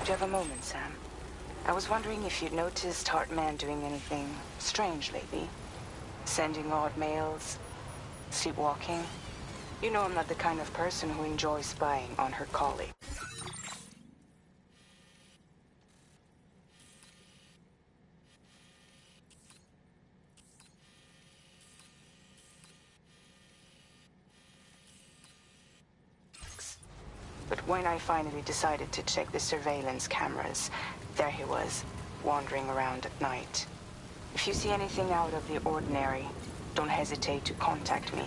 Do you have a moment, Sam? I was wondering if you'd noticed Hartman doing anything strange lately. Sending odd mails, sleepwalking. You know I'm not the kind of person who enjoys spying on her colleagues. But when I finally decided to check the surveillance cameras, there he was, wandering around at night. If you see anything out of the ordinary, don't hesitate to contact me.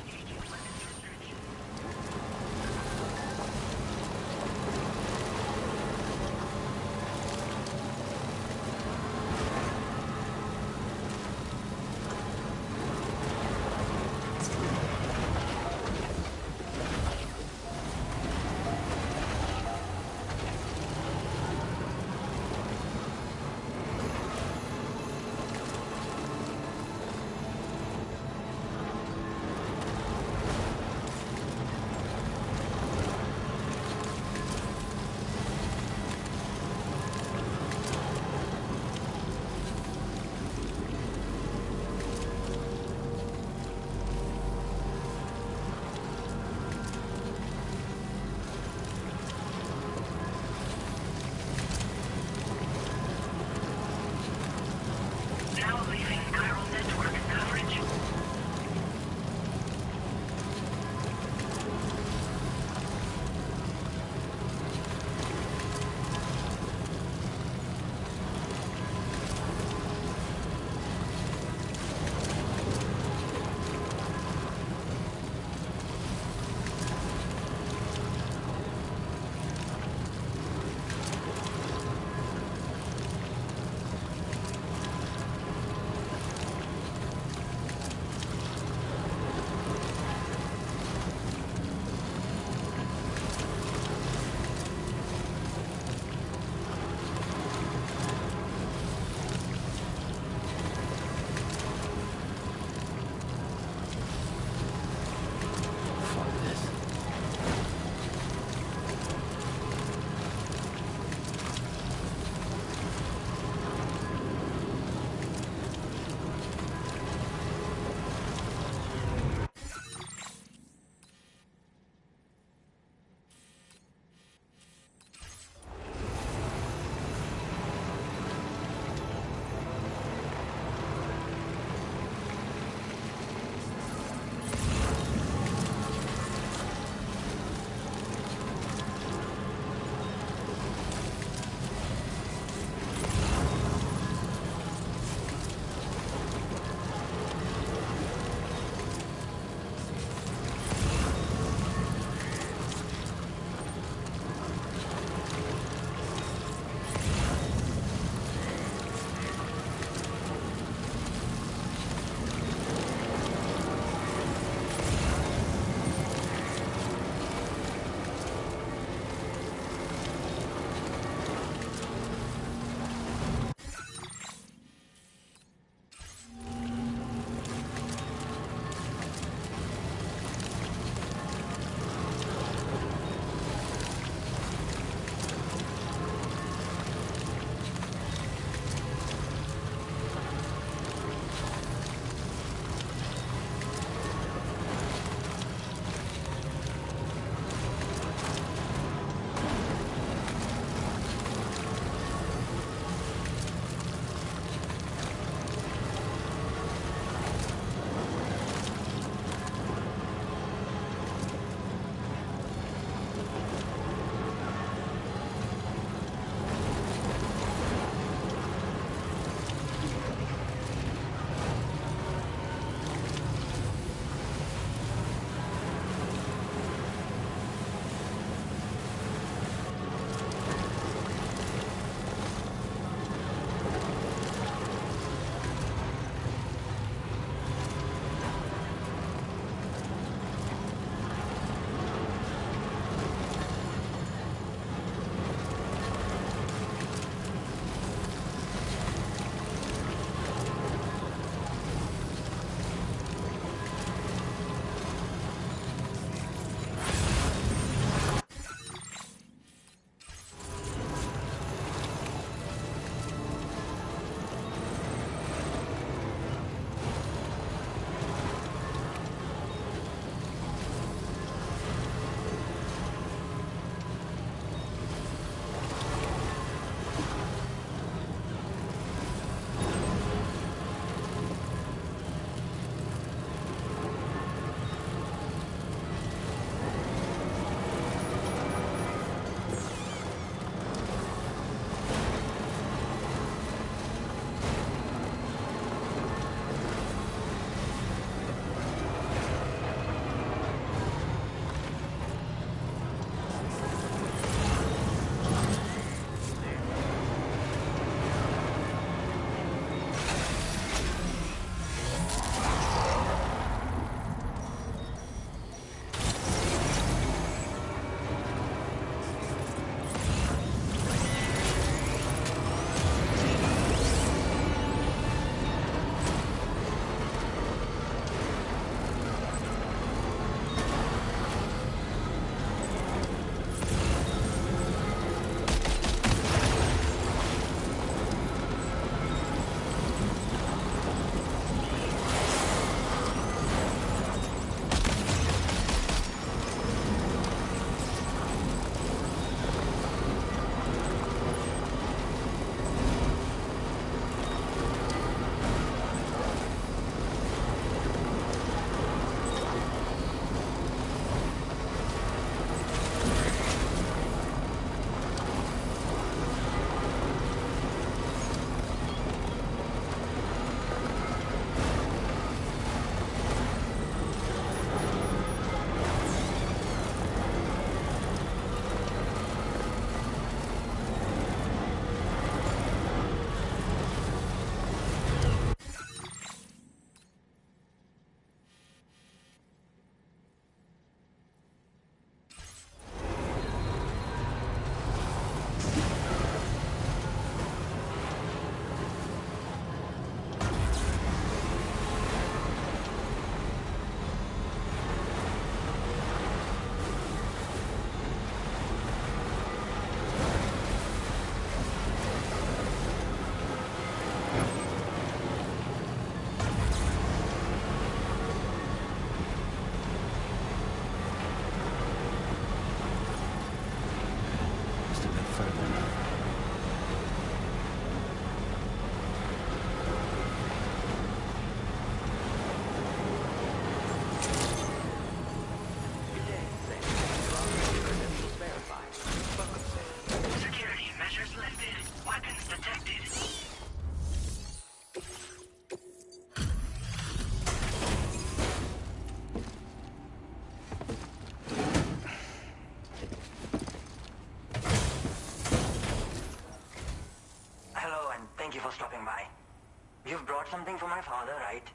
something for my father, right?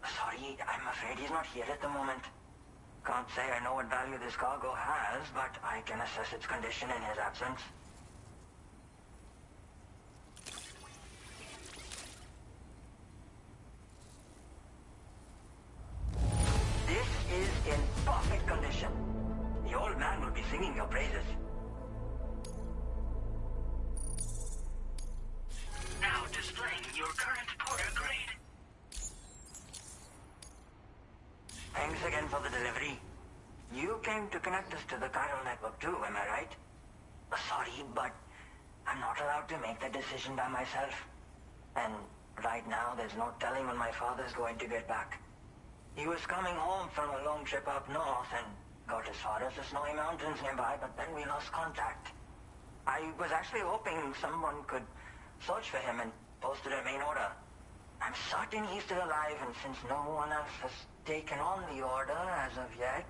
Sorry, I'm afraid he's not here at the moment. Can't say I know what value this cargo has, but I can assess its condition in his absence. This is in perfect condition. The old man will be singing your praises. Now displaying your current Porter grade. Thanks again for the delivery. You came to connect us to the chiral network too, am I right? Sorry, but I'm not allowed to make that decision by myself. And right now, there's no telling when my father's going to get back. He was coming home from a long trip up north and got as far as the snowy mountains nearby, but then we lost contact. I was actually hoping someone could search for him and posted a main order. I'm certain he's still alive, and since no one else has taken on the order as of yet,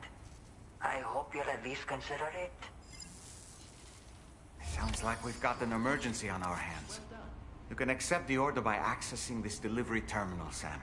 I hope you'll at least consider it. Sounds like we've got an emergency on our hands. You can accept the order by accessing this delivery terminal, Sam.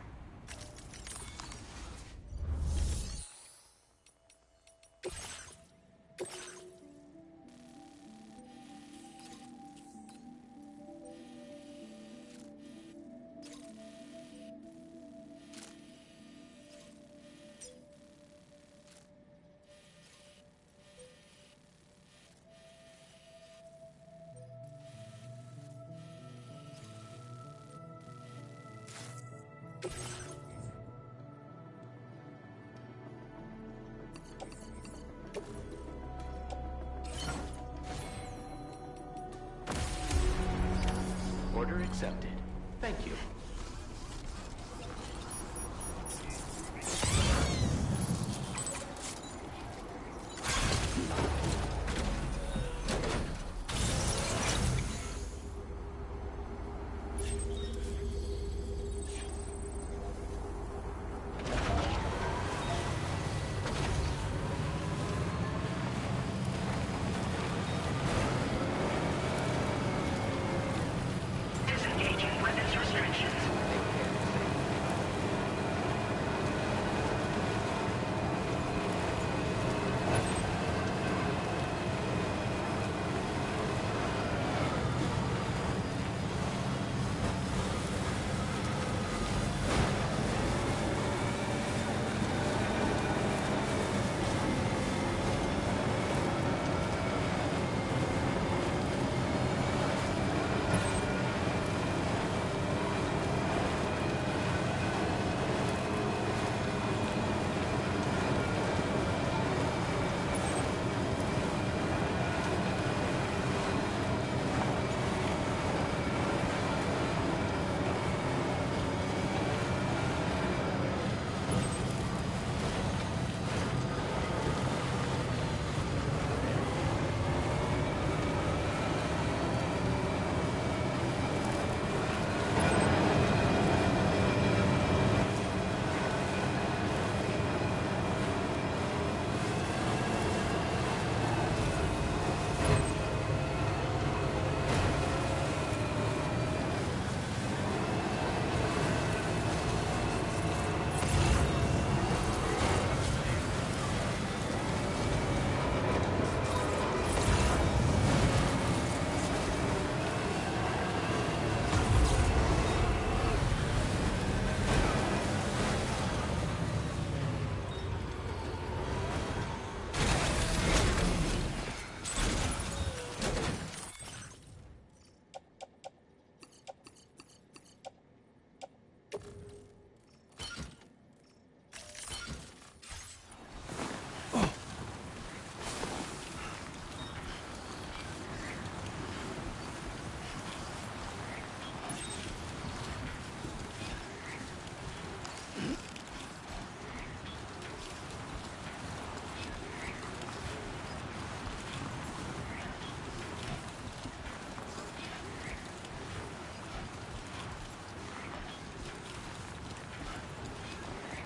Order accepted. Thank you.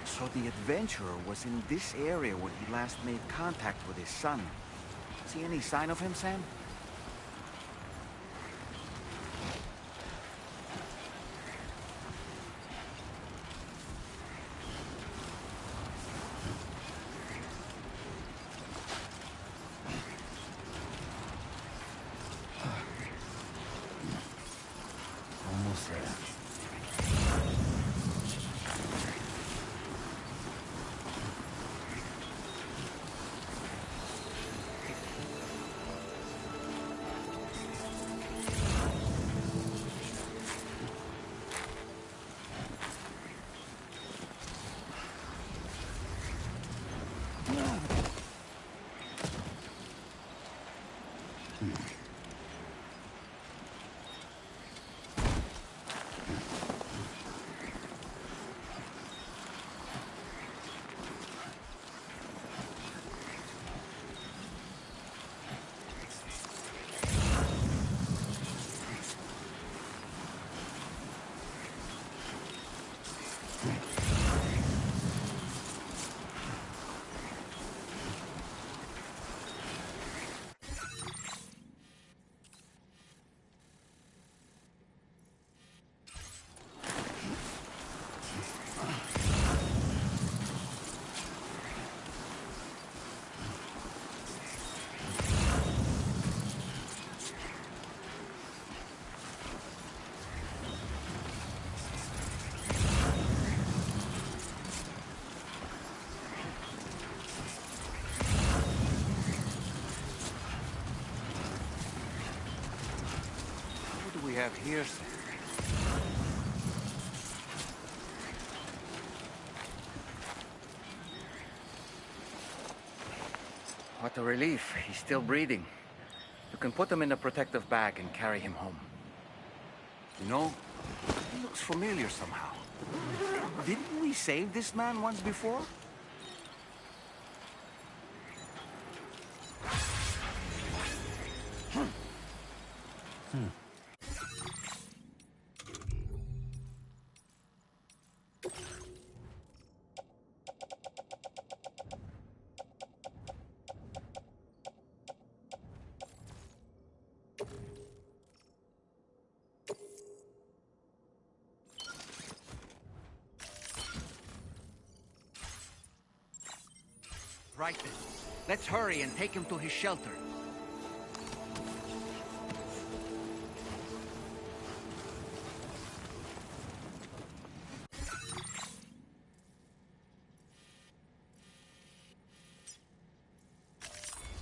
So the adventurer was in this area where he last made contact with his son. See any sign of him, Sam? we have here, sir? What a relief. He's still breathing. You can put him in a protective bag and carry him home. You know, he looks familiar somehow. Didn't we save this man once before? Right then. Let's hurry and take him to his shelter.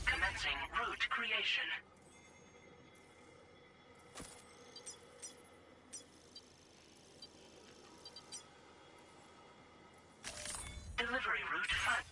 Commencing route creation. Delivery route 5.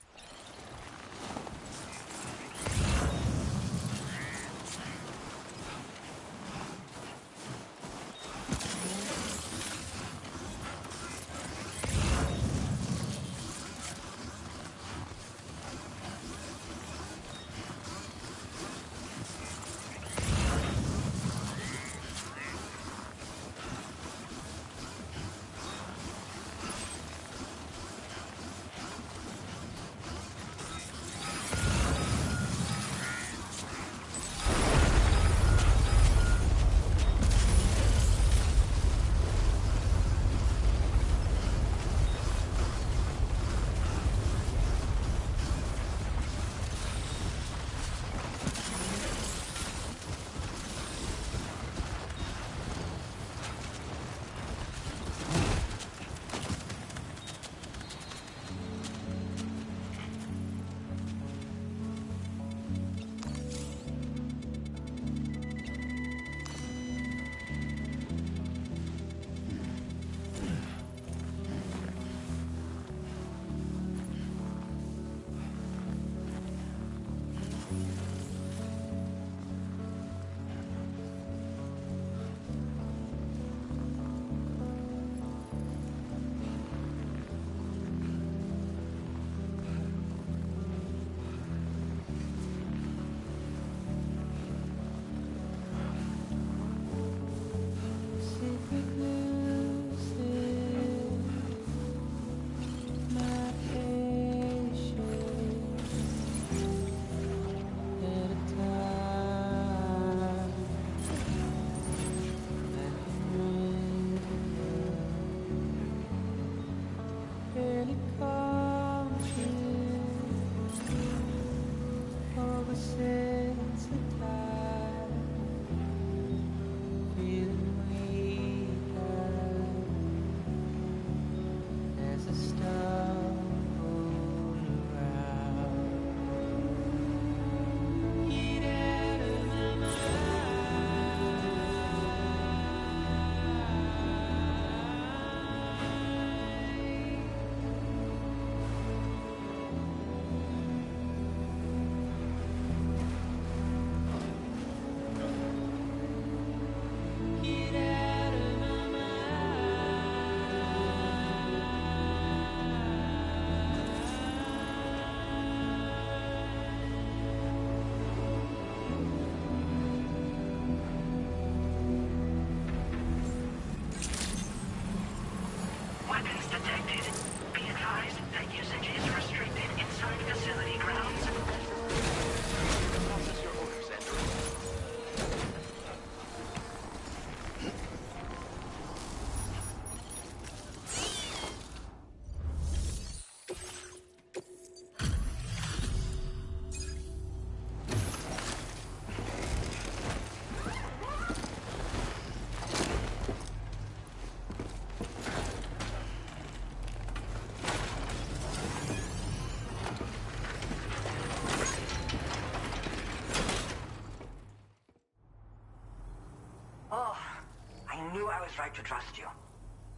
tried to trust you.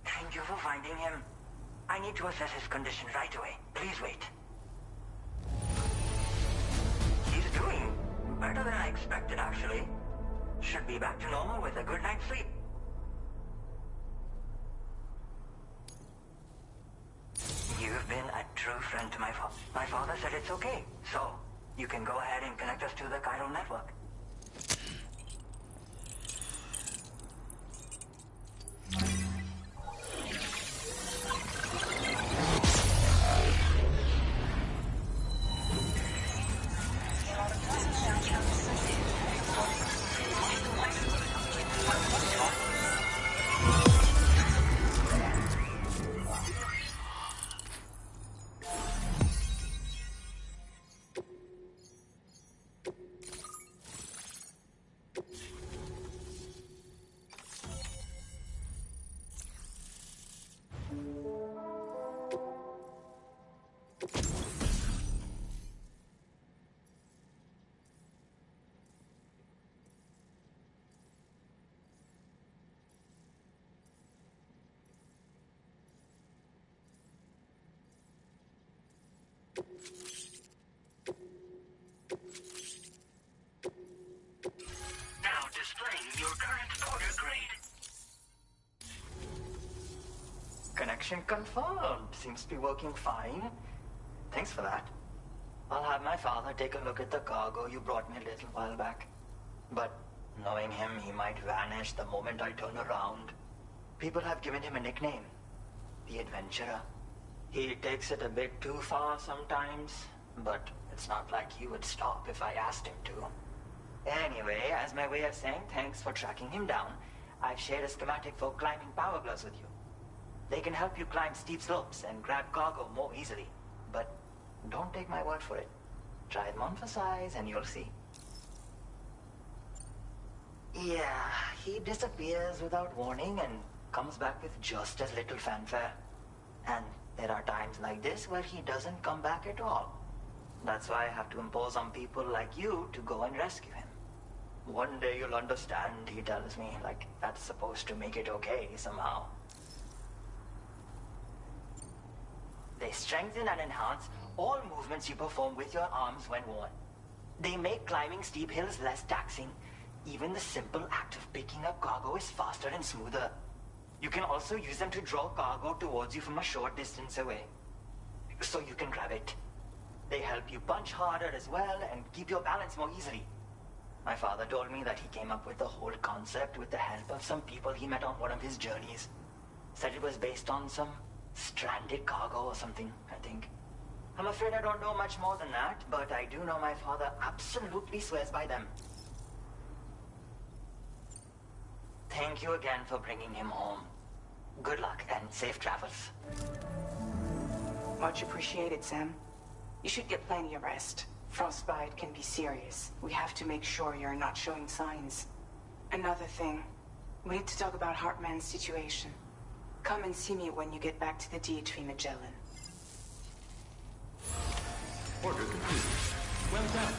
Thank you for finding him. I need to assess his condition right away. Please wait. He's doing better than I expected, actually. Should be back to normal with a good night's sleep. You've been a true friend to my father. My father said it's okay, so you can go ahead and connect us to the chiral network. Now displaying your current order grade. Connection confirmed. Seems to be working fine. Thanks for that. I'll have my father take a look at the cargo you brought me a little while back. But knowing him, he might vanish the moment I turn around. People have given him a nickname. The Adventurer. He takes it a bit too far sometimes, but it's not like he would stop if I asked him to. Anyway, as my way of saying thanks for tracking him down, I've shared a schematic for climbing power gloves with you. They can help you climb steep slopes and grab cargo more easily. But don't take my word for it. Try them on for size and you'll see. Yeah, he disappears without warning and comes back with just as little fanfare. And there are times like this where he doesn't come back at all. That's why I have to impose on people like you to go and rescue him. One day you'll understand, he tells me, like that's supposed to make it okay somehow. They strengthen and enhance all movements you perform with your arms when worn. They make climbing steep hills less taxing. Even the simple act of picking up cargo is faster and smoother. You can also use them to draw cargo towards you from a short distance away, so you can grab it. They help you punch harder as well and keep your balance more easily. My father told me that he came up with the whole concept with the help of some people he met on one of his journeys. Said it was based on some stranded cargo or something, I think. I'm afraid I don't know much more than that, but I do know my father absolutely swears by them. Thank you again for bringing him home. Good luck and safe travels. Much appreciated, Sam. You should get plenty of rest. Frostbite can be serious. We have to make sure you're not showing signs. Another thing, we need to talk about Hartman's situation. Come and see me when you get back to the DHV Magellan. Order complete. Well done.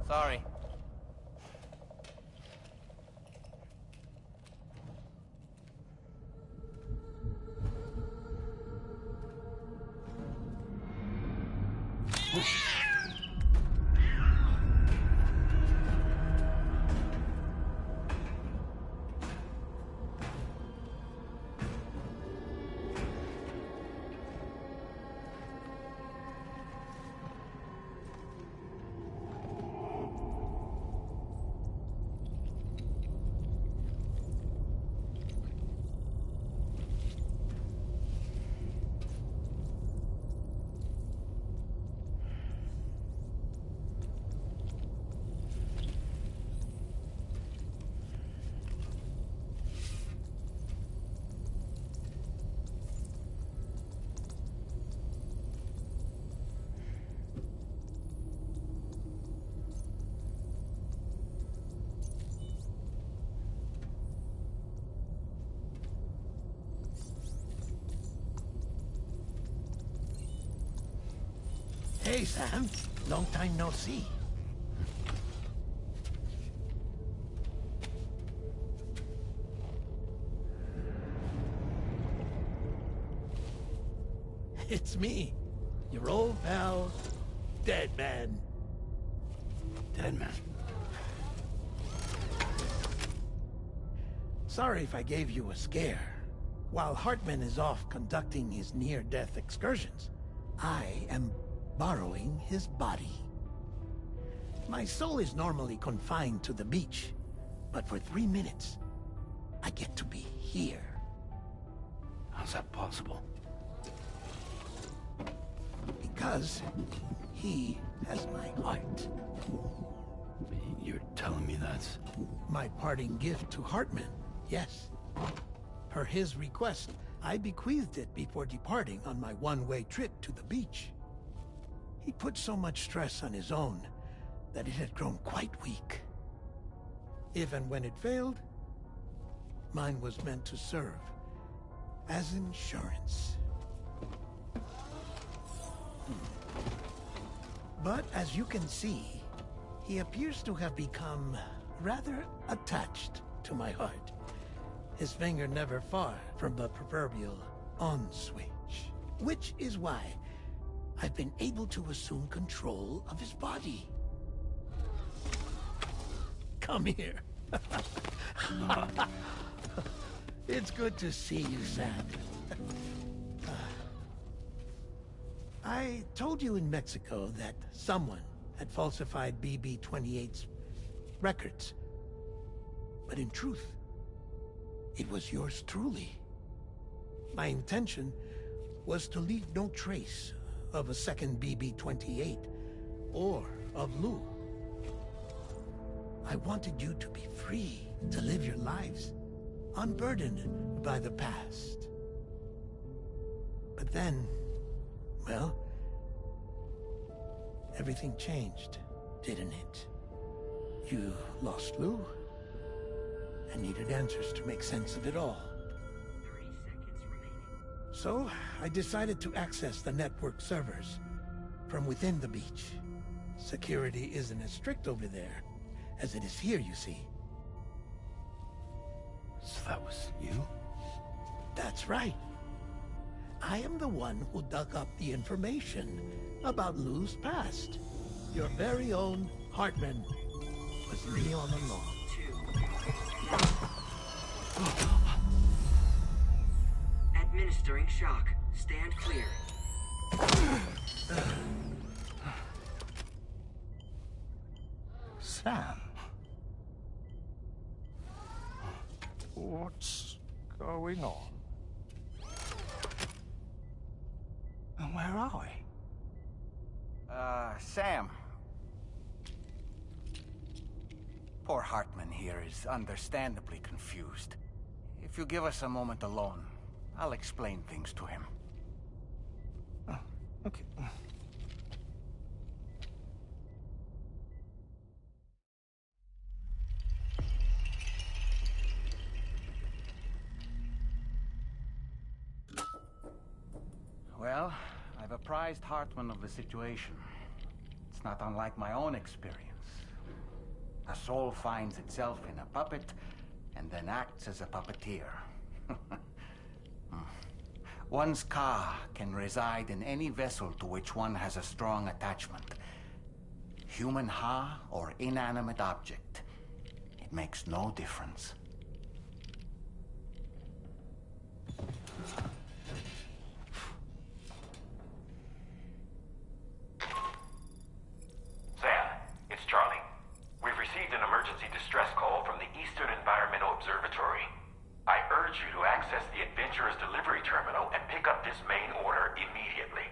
Sorry. Hey, Sam. Long time no see. It's me, your old pal, Dead Man. Dead Man. Sorry if I gave you a scare. While Hartman is off conducting his near-death excursions, I am borrowing his body. My soul is normally confined to the beach, but for 3 minutes, I get to be here. How's that possible? Because he has my heart. You're telling me that's... My parting gift to Hartman, yes. Per his request, I bequeathed it before departing on my one-way trip to the beach. He put so much stress on his own that it had grown quite weak. If and when it failed, mine was meant to serve as insurance. But as you can see, he appears to have become rather attached to my heart. His finger never far from the proverbial on switch. Which is why I've been able to assume control of his body. Come here. It's good to see you, Sam. I told you in Mexico that someone had falsified BB-28's records. But in truth, it was yours truly. My intention was to leave no trace of a second BB-28 or of Lou. I wanted you to be free to live your lives, unburdened by the past. But then, well, everything changed, didn't it? You lost Lou, and needed answers to make sense of it all. So, I decided to access the network servers from within the beach. Security isn't as strict over there as it is here, you see. So that was you? That's right. I am the one who dug up the information about Lou's past. Your very own Hartman was me all along. Administering shock. Stand clear. Sam? What's going on? And where are we? Sam. Poor Hartman here is understandably confused. If you give us a moment alone, I'll explain things to him. Oh, okay. Well, I've apprised Hartman of the situation. It's not unlike my own experience. A soul finds itself in a puppet, and then acts as a puppeteer. One's ka can reside in any vessel to which one has a strong attachment. Human ha or inanimate object. It makes no difference. Sam, it's Charlie. We've received an emergency distress call from the Eastern Environmental Observatory. I urge you to access the Adventurer's delivery terminal and pick up this main order immediately.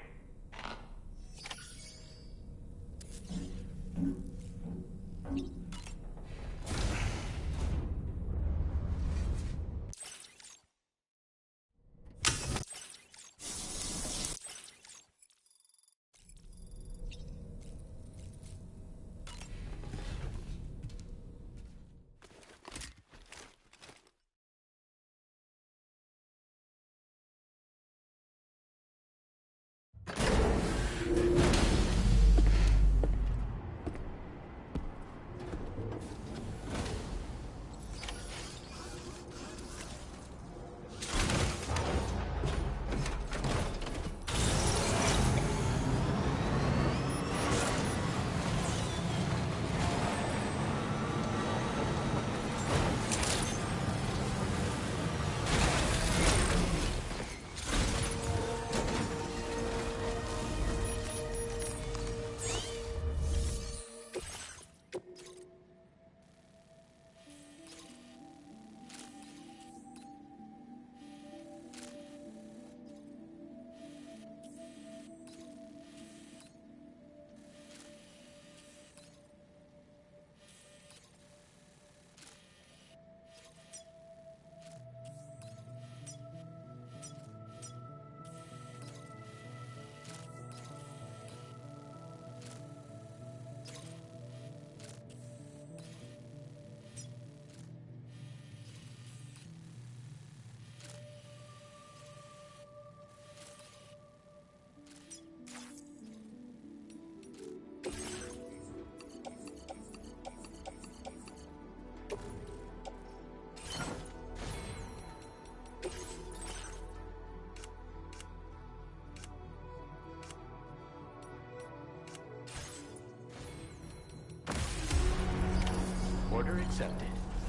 Order accepted.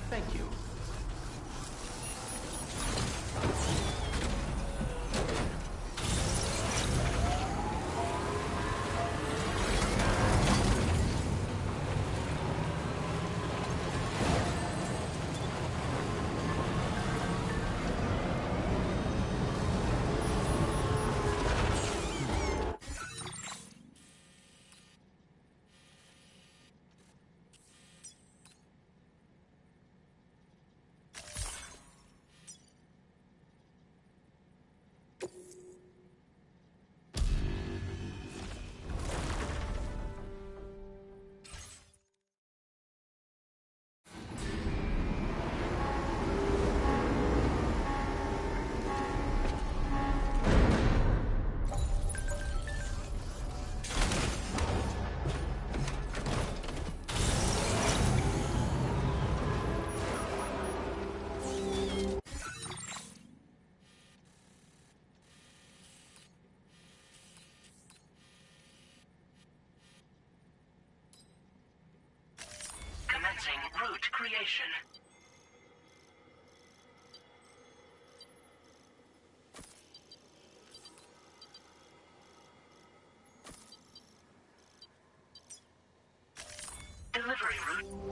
Thank you. creation. Delivery room.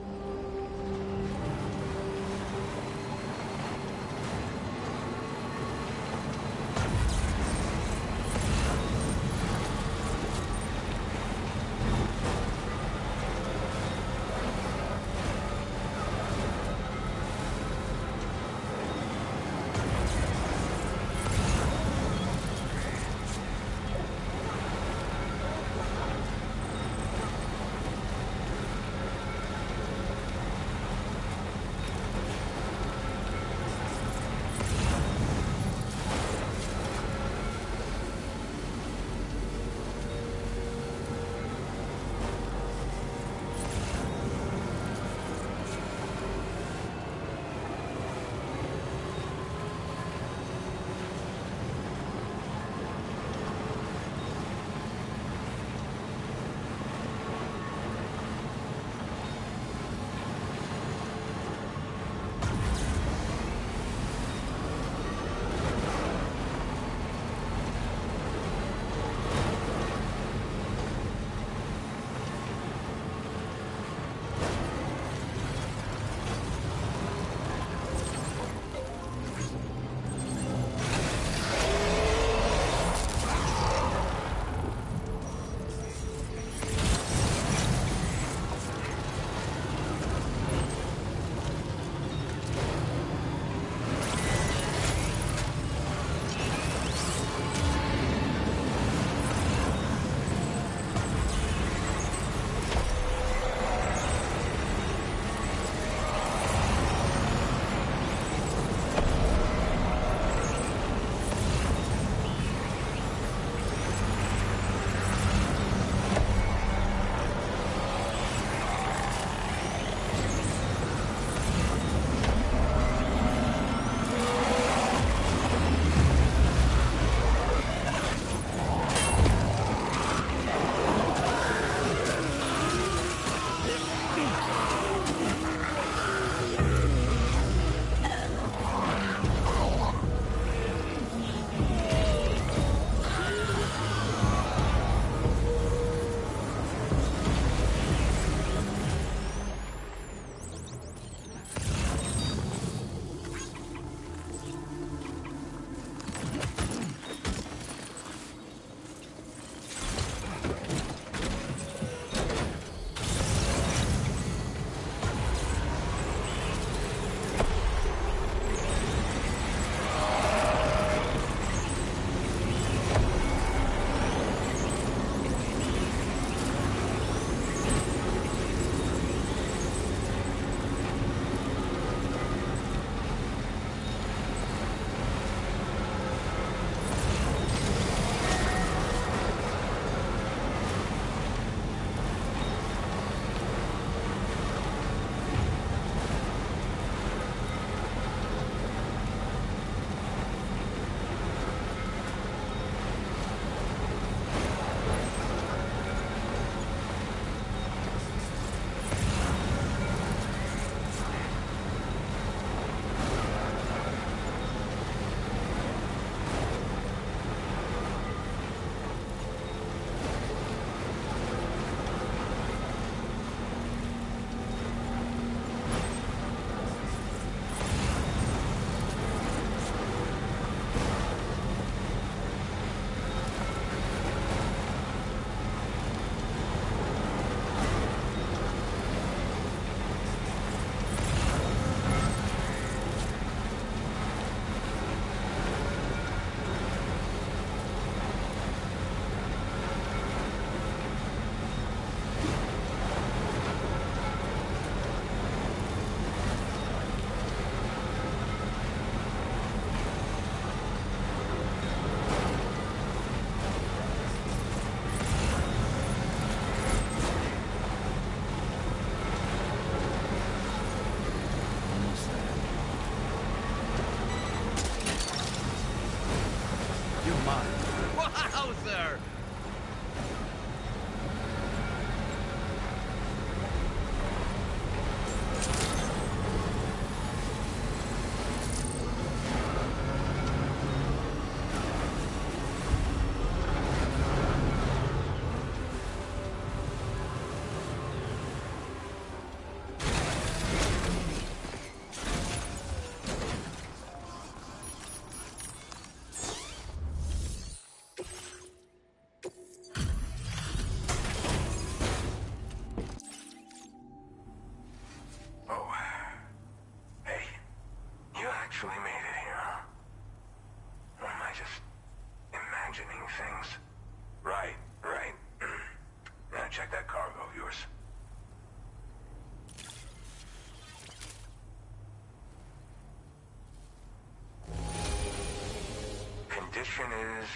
condition is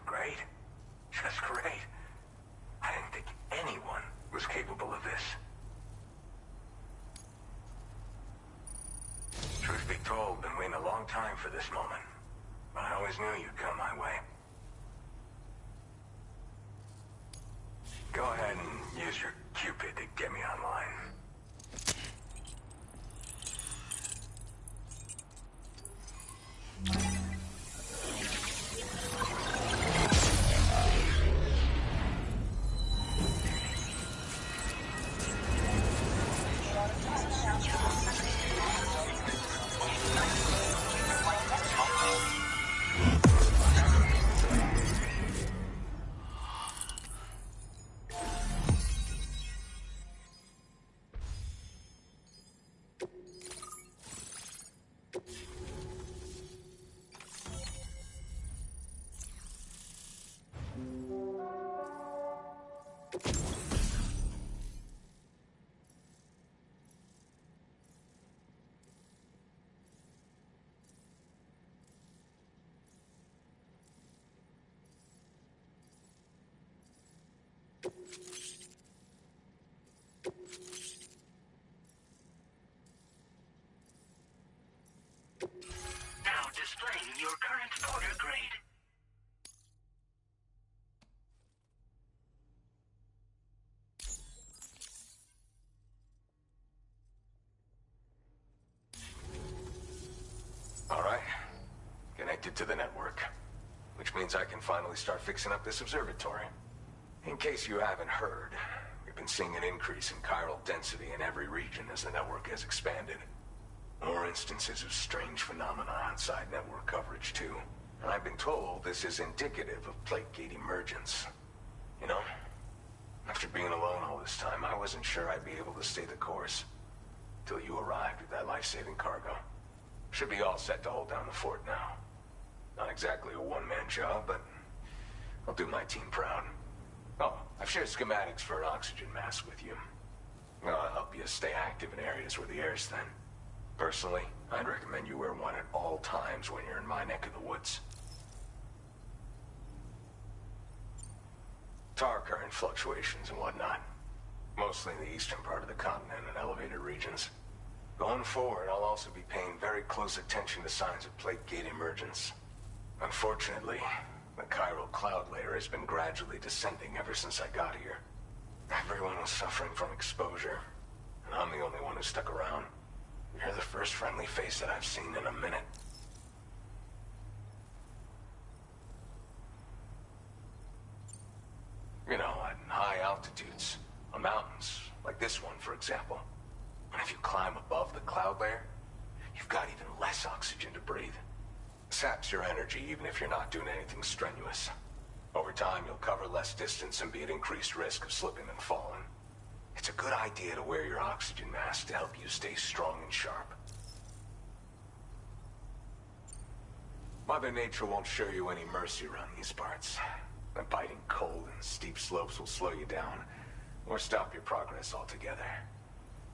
great. Just great. I didn't think anyone was capable of this. Truth be told, been waiting a long time for this moment. But I always knew you'd come my way. Go ahead and use your Cupid to get me online. Now displaying your current order grade. All right. Connected to the network. Which means I can finally start fixing up this observatory. In case you haven't heard, we've been seeing an increase in chiral density in every region as the network has expanded. More instances of strange phenomena outside network coverage, too. And I've been told this is indicative of plate gate emergence. You know, after being alone all this time, I wasn't sure I'd be able to stay the course. Till you arrived with that life-saving cargo. Should be all set to hold down the fort now. Not exactly a one-man job, but I'll do my team proud. Oh, I've shared schematics for an oxygen mask with you. I'll help you stay active in areas where the air's thin. Personally, I'd recommend you wear one at all times when you're in my neck of the woods. Tar current fluctuations and whatnot. Mostly in the eastern part of the continent and elevated regions. Going forward, I'll also be paying very close attention to signs of plate gate emergence. Unfortunately, the chiral cloud layer has been gradually descending ever since I got here. Everyone was suffering from exposure, and I'm the only one who stuck around. You're the first friendly face that I've seen in a minute. You know, at high altitudes, on mountains, like this one, for example. And if you climb above the cloud layer, you've got even less oxygen to breathe. Saps your energy even if you're not doing anything strenuous. Over time, you'll cover less distance and be at increased risk of slipping and falling. It's a good idea to wear your oxygen mask to help you stay strong and sharp. Mother Nature won't show you any mercy around these parts. The biting cold and steep slopes will slow you down, or stop your progress altogether.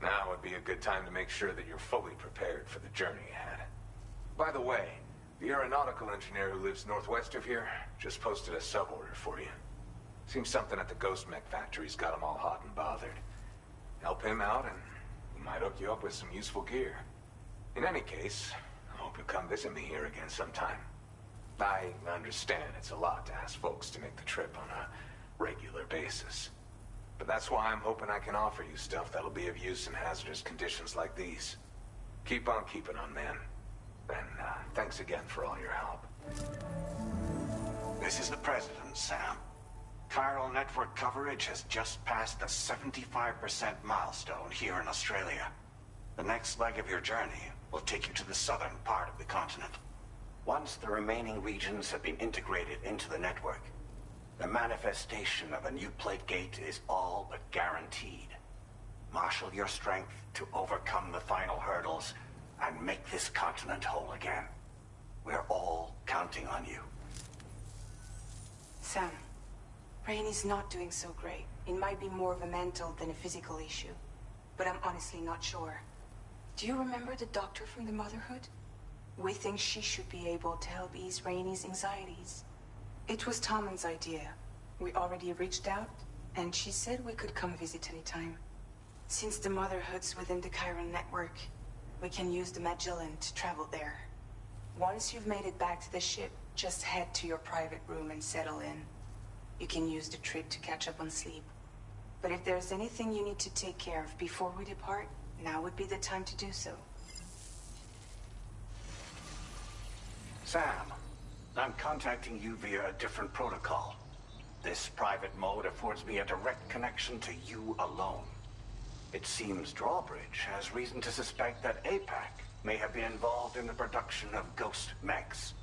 Now would be a good time to make sure that you're fully prepared for the journey ahead. By the way, the aeronautical engineer who lives northwest of here just posted a sub-order for you. Seems something at the Ghost Mech factory's got him all hot and bothered. Help him out and he might hook you up with some useful gear. In any case, I hope you'll come visit me here again sometime. I understand it's a lot to ask folks to make the trip on a regular basis. But that's why I'm hoping I can offer you stuff that'll be of use in hazardous conditions like these. Keep on keeping on, man. And thanks again for all your help. This is the President, Sam. Chiral network coverage has just passed the 75% milestone here in Australia. The next leg of your journey will take you to the southern part of the continent. Once the remaining regions have been integrated into the network, the manifestation of a new plate gate is all but guaranteed. Marshal your strength to overcome the final hurdles and make this continent whole again. We're all counting on you. Sam, Rainey's not doing so great. It might be more of a mental than a physical issue, but I'm honestly not sure. Do you remember the doctor from the Motherhood? We think she should be able to help ease Rainey's anxieties. It was Tommen's idea. We already reached out, and she said we could come visit anytime. Since the Motherhood's within the Chiron network, we can use the Magellan to travel there. Once you've made it back to the ship, just head to your private room and settle in. You can use the trip to catch up on sleep. But if there's anything you need to take care of before we depart, now would be the time to do so. Sam, I'm contacting you via a different protocol. This private mode affords me a direct connection to you alone. It seems Drawbridge has reason to suspect that APAC may have been involved in the production of ghost mechs.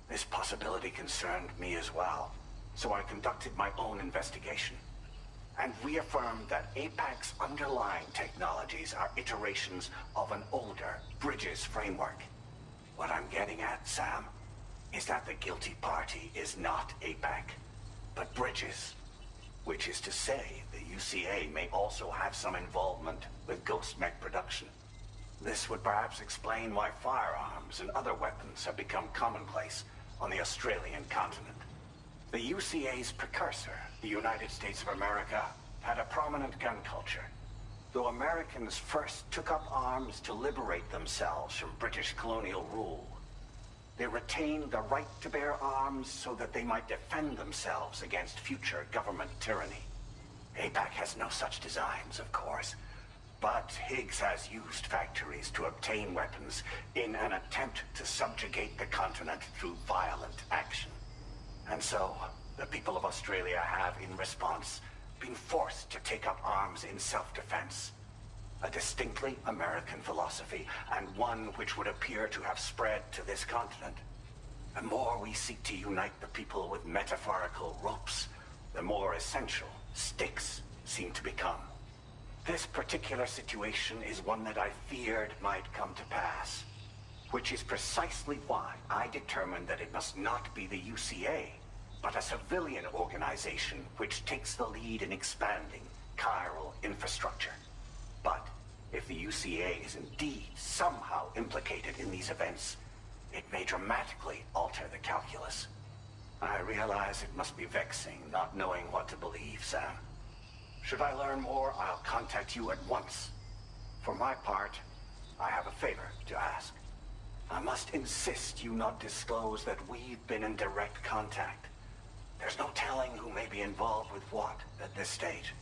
This possibility concerned me as well, so I conducted my own investigation and reaffirmed that APAC's underlying technologies are iterations of an older Bridges framework. What I'm getting at, Sam, is that the guilty party is not APAC, but Bridges. Which is to say, the UCA may also have some involvement with ghost mech production. This would perhaps explain why firearms and other weapons have become commonplace on the Australian continent. The UCA's precursor, the United States of America, had a prominent gun culture. Though Americans first took up arms to liberate themselves from British colonial rule, they retained the right to bear arms so that they might defend themselves against future government tyranny. APAC has no such designs, of course, but Higgs has used factories to obtain weapons in an attempt to subjugate the continent through violent action. And so, the people of Australia have, in response, been forced to take up arms in self-defense. A distinctly American philosophy, and one which would appear to have spread to this continent. The more we seek to unite the people with metaphorical ropes, the more essential sticks seem to become. This particular situation is one that I feared might come to pass, which is precisely why I determined that it must not be the UCA, but a civilian organization which takes the lead in expanding chiral infrastructure. But if the UCA is indeed somehow implicated in these events, it may dramatically alter the calculus. I realize it must be vexing not knowing what to believe, Sam. Should I learn more, I'll contact you at once. For my part, I have a favor to ask. I must insist you not disclose that we've been in direct contact. There's no telling who may be involved with what at this stage.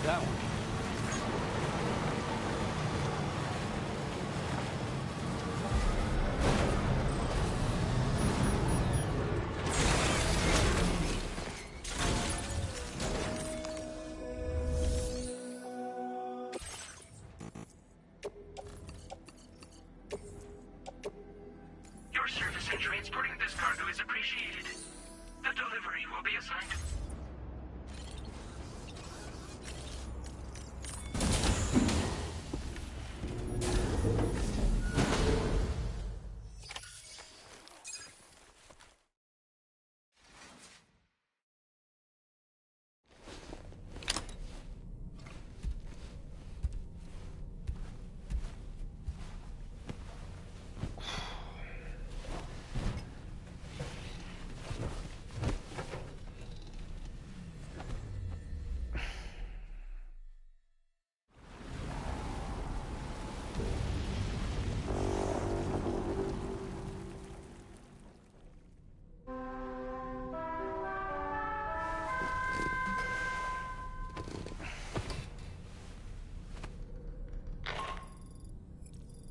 that one. Your service in transporting this cargo is appreciated. The delivery will be assigned.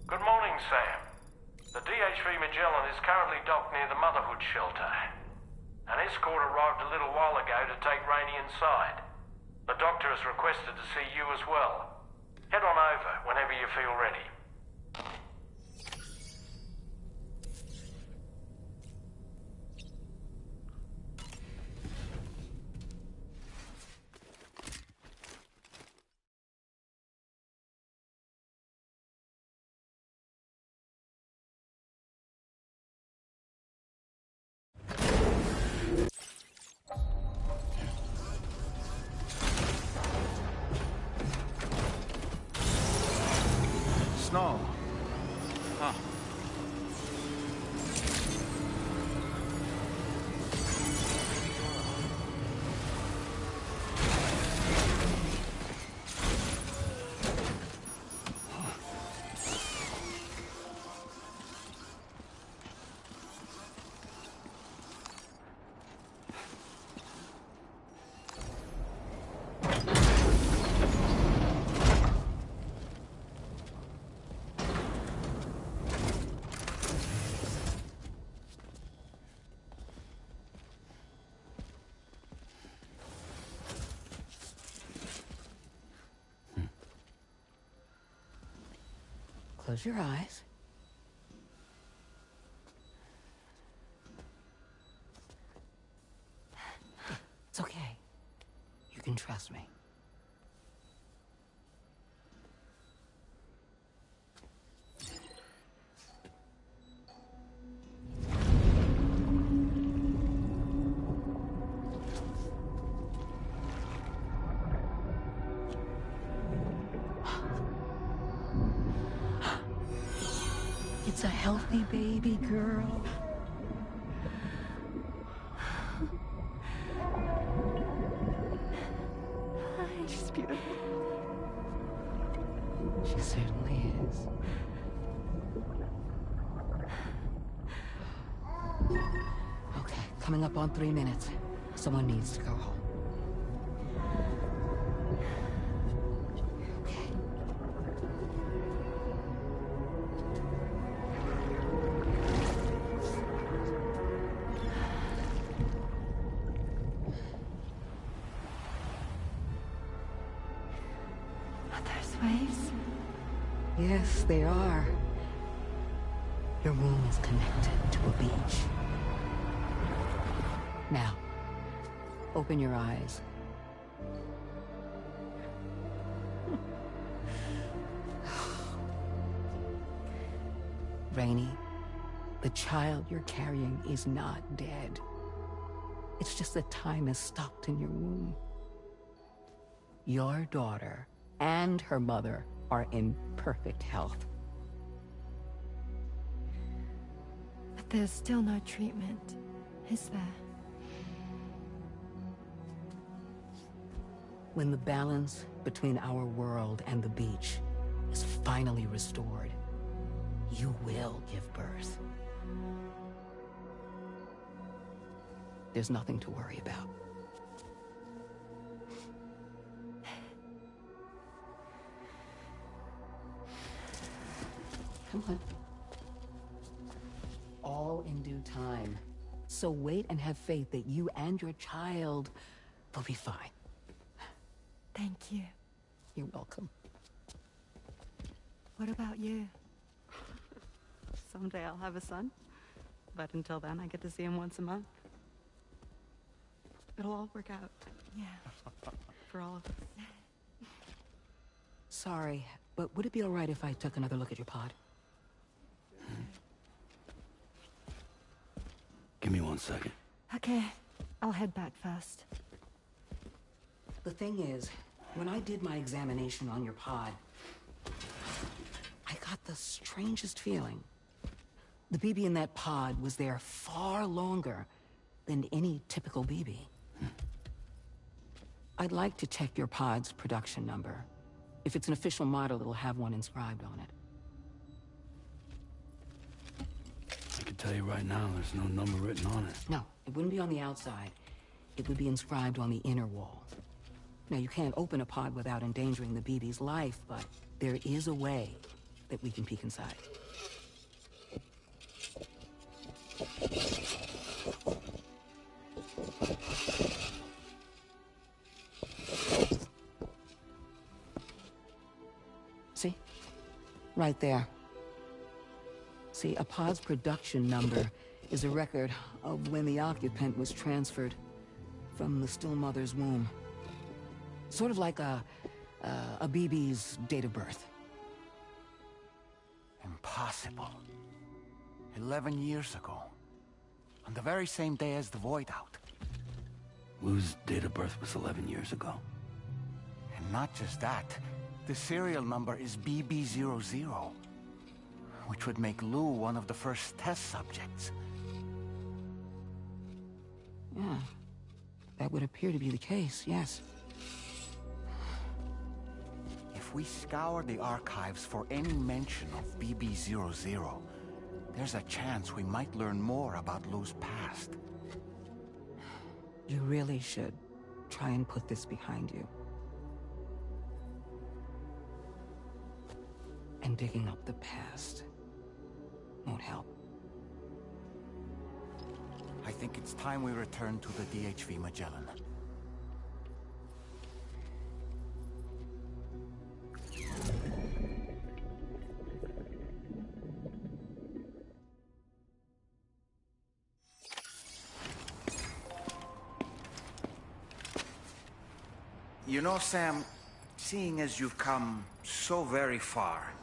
Good morning, Sam. The DH-3 Magellan is currently docked near the Motherhood shelter. An escort arrived a little while ago to take Rainey inside. The doctor has requested to see you as well. Head on over whenever you feel ready. Snow. Huh. Close your eyes. It's okay. You can trust me. It's a healthy baby girl. She's beautiful. She certainly is. Okay, coming up on 3 minutes. Someone needs to go home. Waves? Yes, they are. Your womb is connected to a beach. Now, open your eyes. Rainey, the child you're carrying is not dead. It's just that time has stopped in your womb. Your daughter and her mother are in perfect health. But there's still no treatment, is there? When the balance between our world and the beach is finally restored, you will give birth. There's nothing to worry about. Come on. All in due time. So wait and have faith that you and your child will be fine. Thank you. You're welcome. What about you? Someday I'll have a son. But until then, I get to see him once a month. It'll all work out. Yeah. For all of us. Sorry, but would it be all right if I took another look at your pod? Give me 1 second. Okay, I'll head back first. The thing is, when I did my examination on your pod, I got the strangest feeling. The BB in that pod was there far longer than any typical BB. I'd like to check your pod's production number. If it's an official model, it'll have one inscribed on it. I can tell you right now, there's no number written on it. No, it wouldn't be on the outside. It would be inscribed on the inner wall. Now, you can't open a pod without endangering the BB's life, but there is a way that we can peek inside. See? Right there. See, a pod's production number is a record of when the occupant was transferred from the still mother's womb. Sort of like a BB's date of birth. Impossible. 11 years ago. On the very same day as the Void Out. Lou's date of birth was 11 years ago. And not just that, the serial number is BB00, which would make Lou one of the first test subjects. Yeah, that would appear to be the case, yes. If we scour the archives for any mention of BB00, there's a chance we might learn more about Lou's past. You really should try and put this behind you. And digging up the past won't help. I think it's time we return to the DHV Magellan. You know, Sam, seeing as you've come so very far,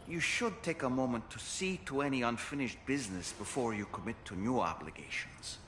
you should take a moment to see to any unfinished business before you commit to new obligations.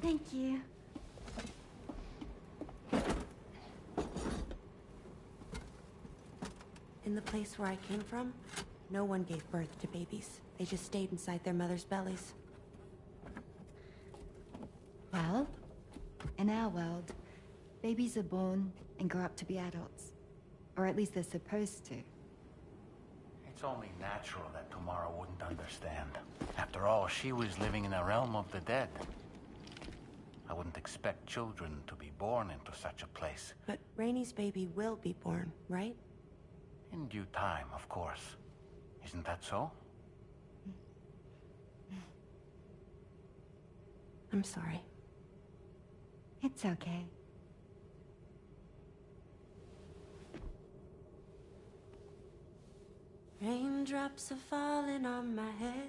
Thank you. In the place where I came from, no one gave birth to babies. They just stayed inside their mother's bellies. Well, in our world, babies are born and grow up to be adults. Or at least they're supposed to. It's only natural that Tamara wouldn't understand. After all, she was living in a realm of the dead. I wouldn't expect children to be born into such a place. But Rainey's baby will be born, right? In due time, of course. Isn't that so? I'm sorry. It's okay. Raindrops are falling on my head.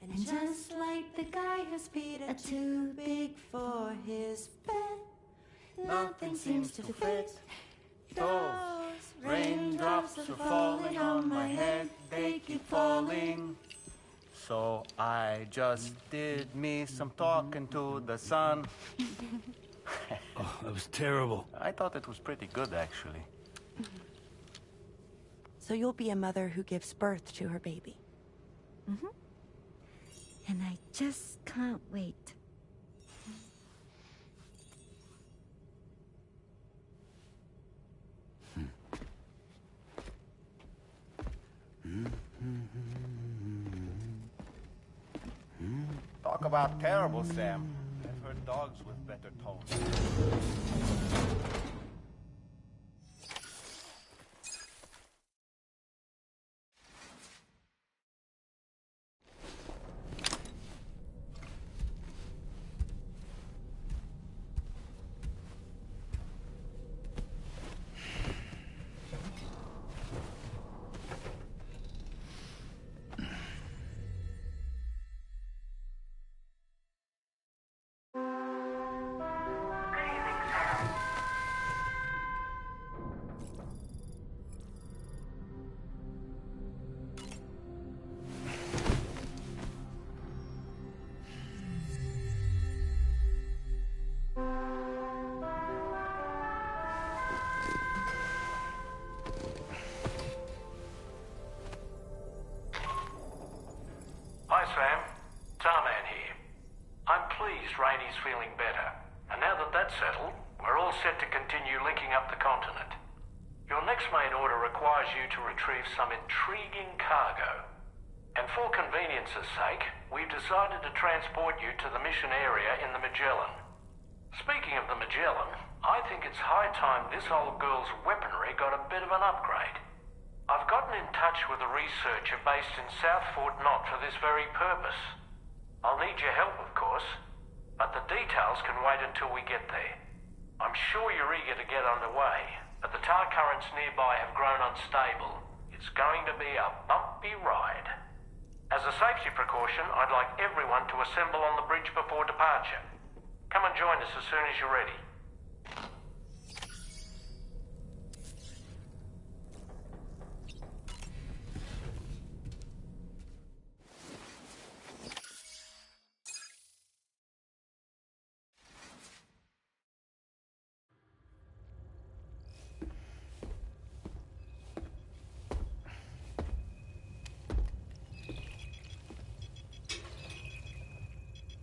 And just like the guy who's Peter too big for his bed, nothing seems to fit. Those raindrops are falling on my head, they keep falling. So I just did me some talking to the sun. Oh, that was terrible. I thought it was pretty good, actually. So you'll be a mother who gives birth to her baby. Mm-hmm. And I just can't wait. Talk about terrible, Sam. I've heard dogs with better tones. Hi, Sam. Tarman here. I'm pleased Rainey's feeling better. And now that that's settled, we're all set to continue linking up the continent. Your next main order requires you to retrieve some intriguing cargo. And for convenience's sake, we've decided to transport you to the mission area in the Magellan. Speaking of the Magellan, I think it's high time this old girl's weaponry got a bit of an upgrade. I've gotten in touch with a researcher based in South Fort Knott for this very purpose. I'll need your help, of course, but the details can wait until we get there. I'm sure you're eager to get underway, but the tar currents nearby have grown unstable. It's going to be a bumpy ride. As a safety precaution, I'd like everyone to assemble on the bridge before departure. Come and join us as soon as you're ready.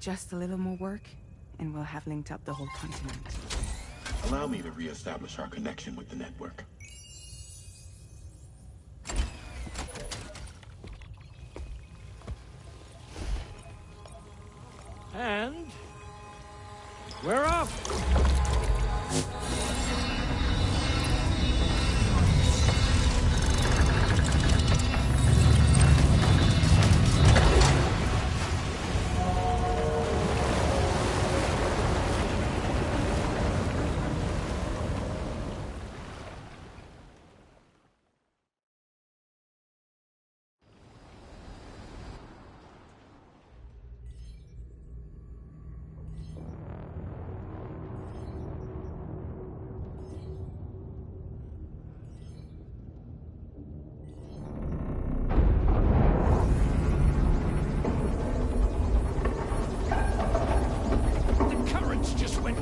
Just a little more work, and we'll have linked up the whole continent. Allow me to reestablish our connection with the network. And we're off.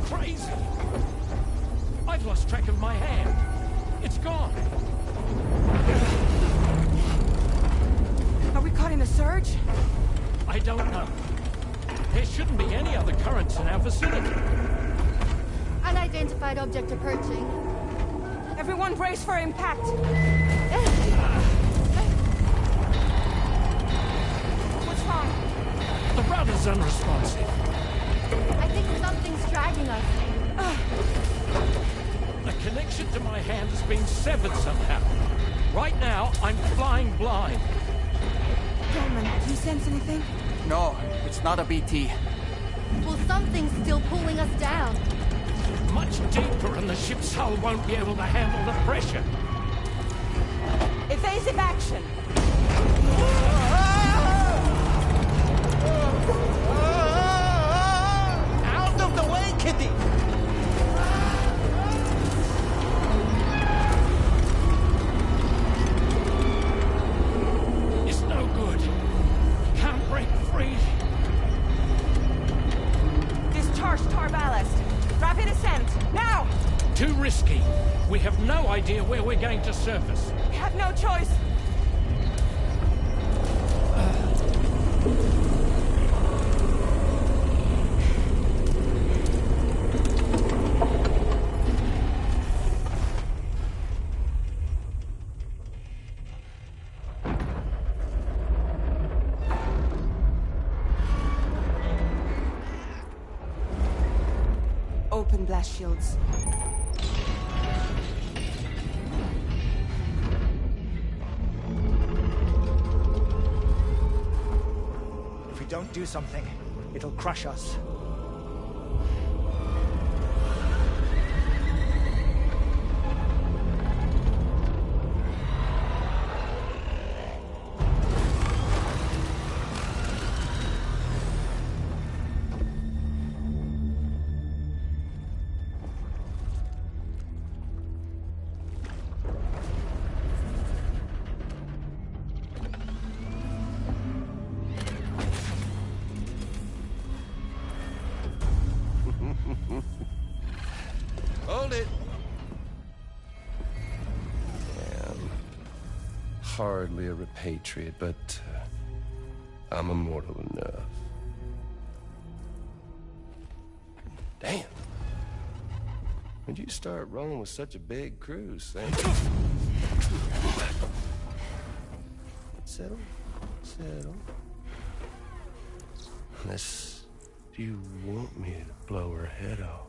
Crazy! I've lost track of my hand. It's gone. Are we caught in a surge? I don't know. There shouldn't be any other currents in our vicinity. Unidentified object approaching. Everyone brace for impact. What's wrong? The rudder's unresponsive. I think something's dragging us. The connection to my hand has been severed somehow. Right now, I'm flying blind. Gentlemen, do you sense anything? No, it's not a BT. Well, something's still pulling us down. Much deeper, and the ship's hull won't be able to handle the pressure. Evasive action! Out of the way, Kitty! It's no good. Can't break free. Discharge tar ballast. Rapid ascent, now! Too risky. We have no idea where we're going to surface. We have no choice. Open blast shields. If we don't do something, it'll crush us. Hold it. I'm hardly a repatriate, but I'm immortal enough. Damn. When'd you start rolling with such a big crew, Sam? Settle. Settle. Unless you want me to blow her head off.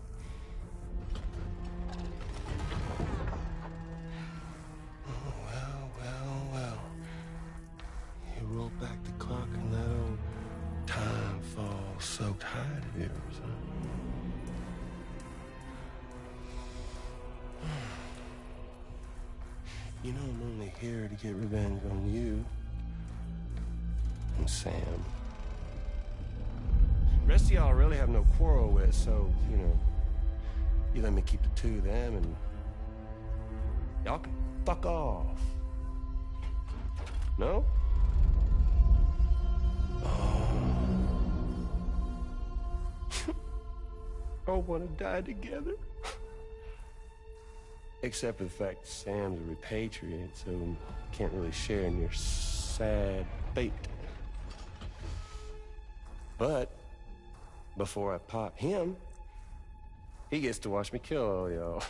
Well. You roll back the clock and that old time fall soaked hide of yours, huh? You know I'm only here to get revenge on you and Sam. The rest of y'all really have no quarrel with, so, you know, you let me keep the two of them and y'all can fuck off. No? Oh, want to die together? Except for the fact that Sam's a repatriate, so can't really share in your sad fate. But before I pop him, he gets to watch me kill all y'all.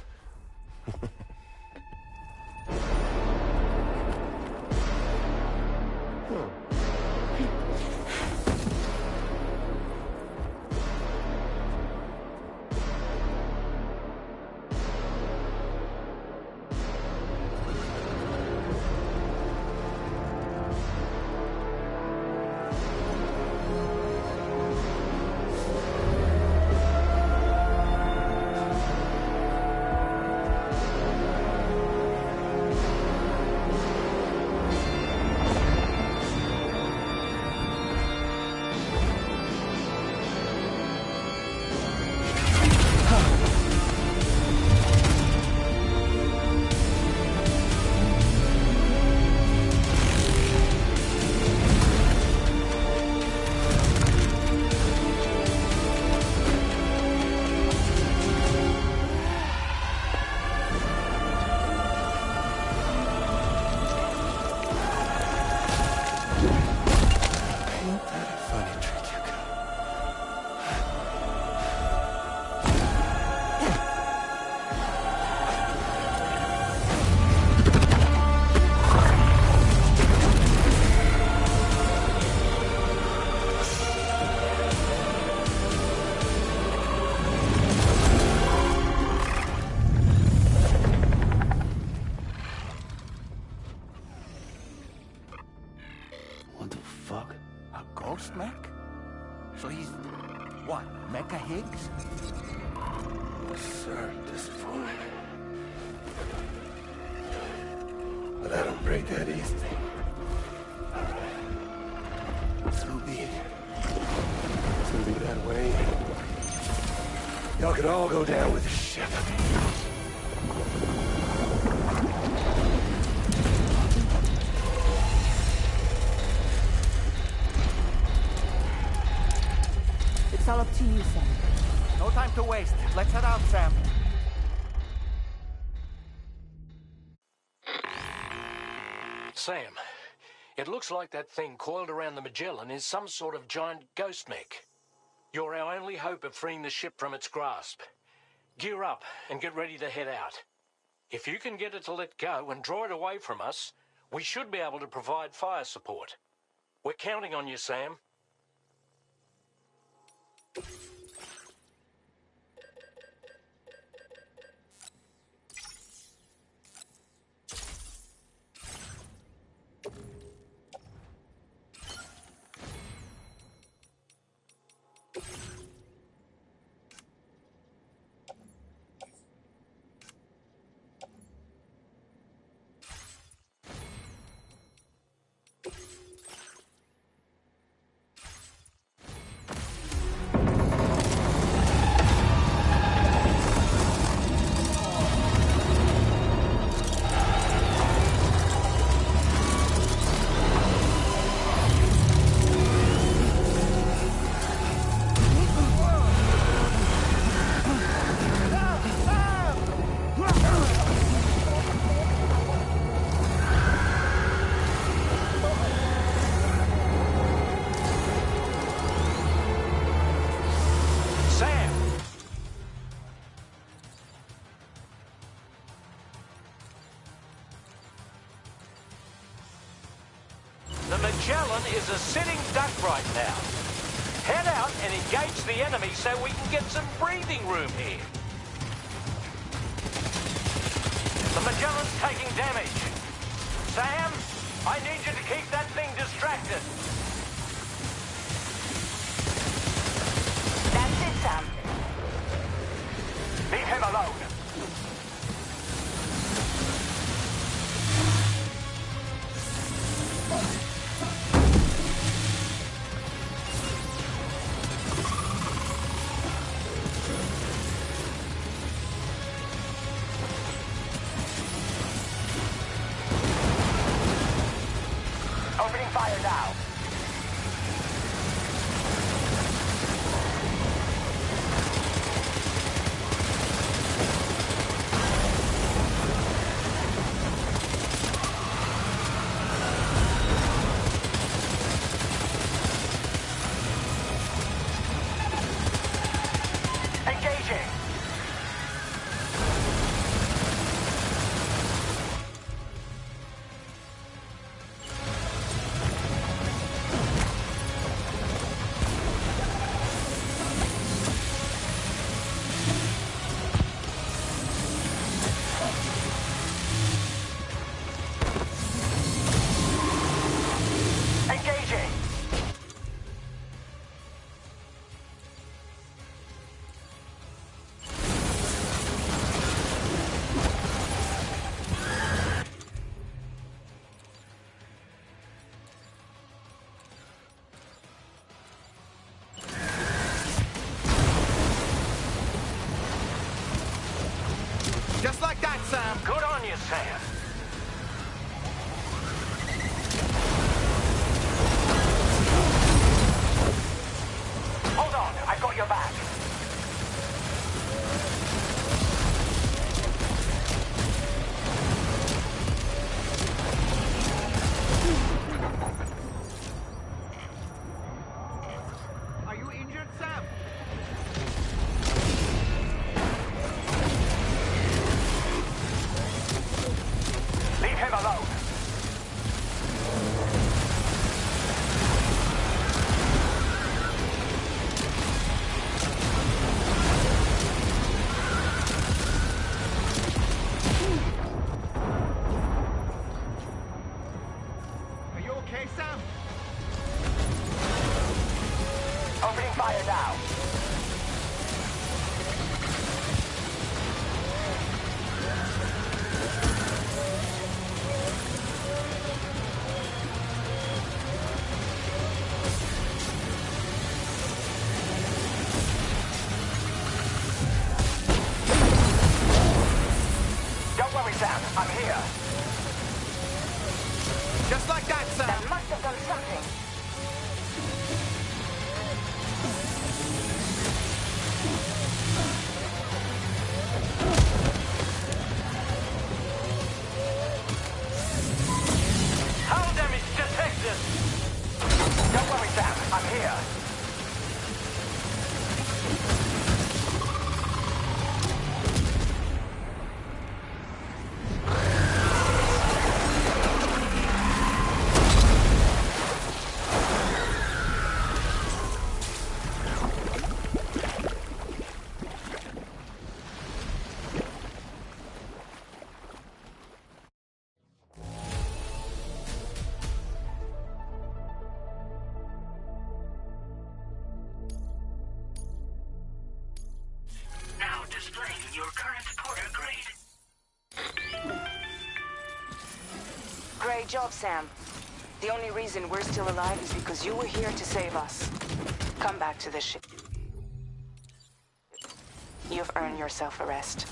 What the fuck? A ghost mech? So he's, what, Mecha Higgs? Sir, at this point. But I don't break that easy. So be it. It's gonna be that way. Y'all could all go down with the ship. It's all up to you, Sam. No time to waste. Let's head out, Sam. Sam, it looks like that thing coiled around the Magellan is some sort of giant ghost mech. You're our only hope of freeing the ship from its grasp. Gear up and get ready to head out. If you can get it to let go and draw it away from us, we should be able to provide fire support. We're counting on you, Sam. The Magellan is a sitting duck right now. Head out and engage the enemy so we can get some breathing room here. The Magellan's taking damage. Sam, I need you to keep that thing distracted. That's it, Sam. Leave him alone. Opening fire now. Engaging. Engaging. Just like that, Sam. Good on you, Sam. Hold on, I've got your back. Are you injured, Sam? Leave him alone. Are you okay, Sam? Opening fire now. job, Sam. The only reason we're still alive is because you were here to save us. Come back to the ship. You've earned yourself a rest.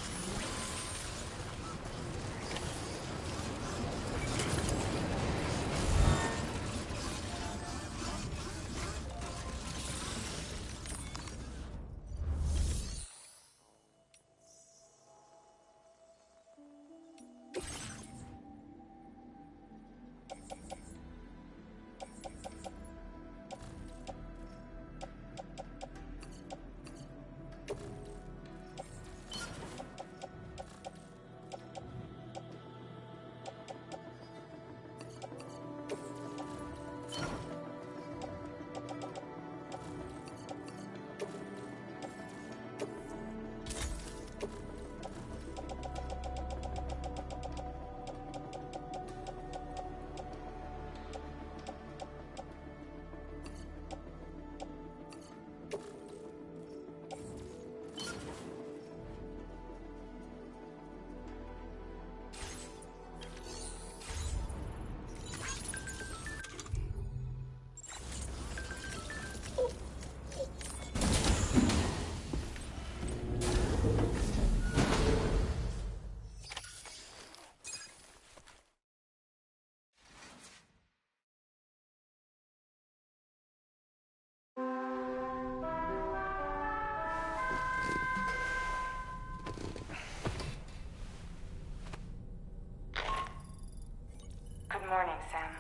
Good morning, Sam.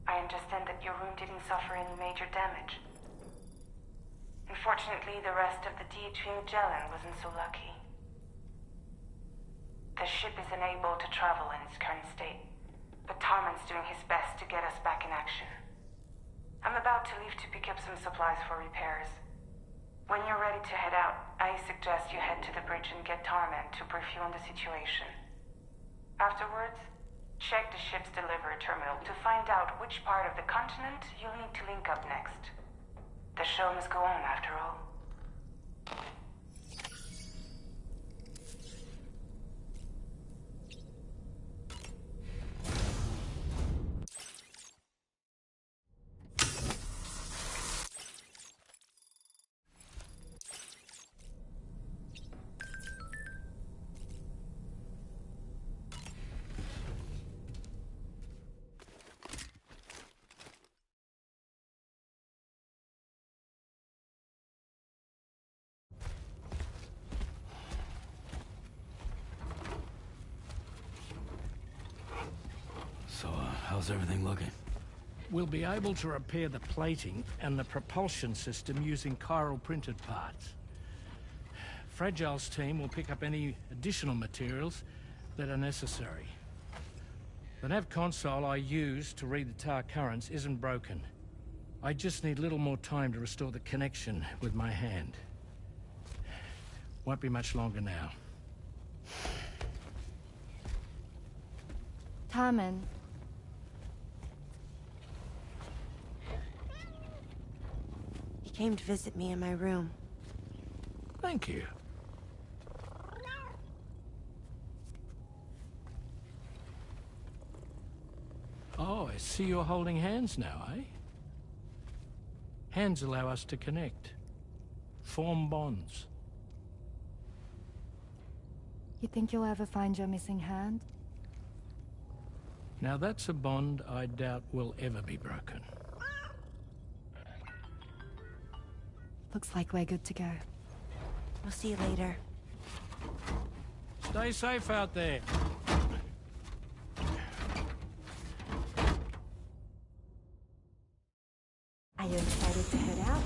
I understand that your room didn't suffer any major damage. Unfortunately, the rest of the DHV Magellan wasn't so lucky. The ship is unable to travel in its current state, but Tarman's doing his best to get us back in action. I'm about to leave to pick up some supplies for repairs. When you're ready to head out, I suggest you head to the bridge and get Tarman to brief you on the situation. Afterwards, check the ship's delivery terminal to find out which part of the continent you'll need to link up next. The show must go on, after all. So, how's everything looking? We'll be able to repair the plating and the propulsion system using chiral printed parts. Fragile's team will pick up any additional materials that are necessary. The nav console I used to read the tar currents isn't broken. I just need a little more time to restore the connection with my hand. Won't be much longer now. Tarman. He came to visit me in my room. Thank you. Oh, I see you're holding hands now, eh? Hands allow us to connect. Form bonds. You think you'll ever find your missing hand? Now that's a bond I doubt will ever be broken. Looks like we're good to go. We'll see you later. Stay safe out there. Are you excited to head out?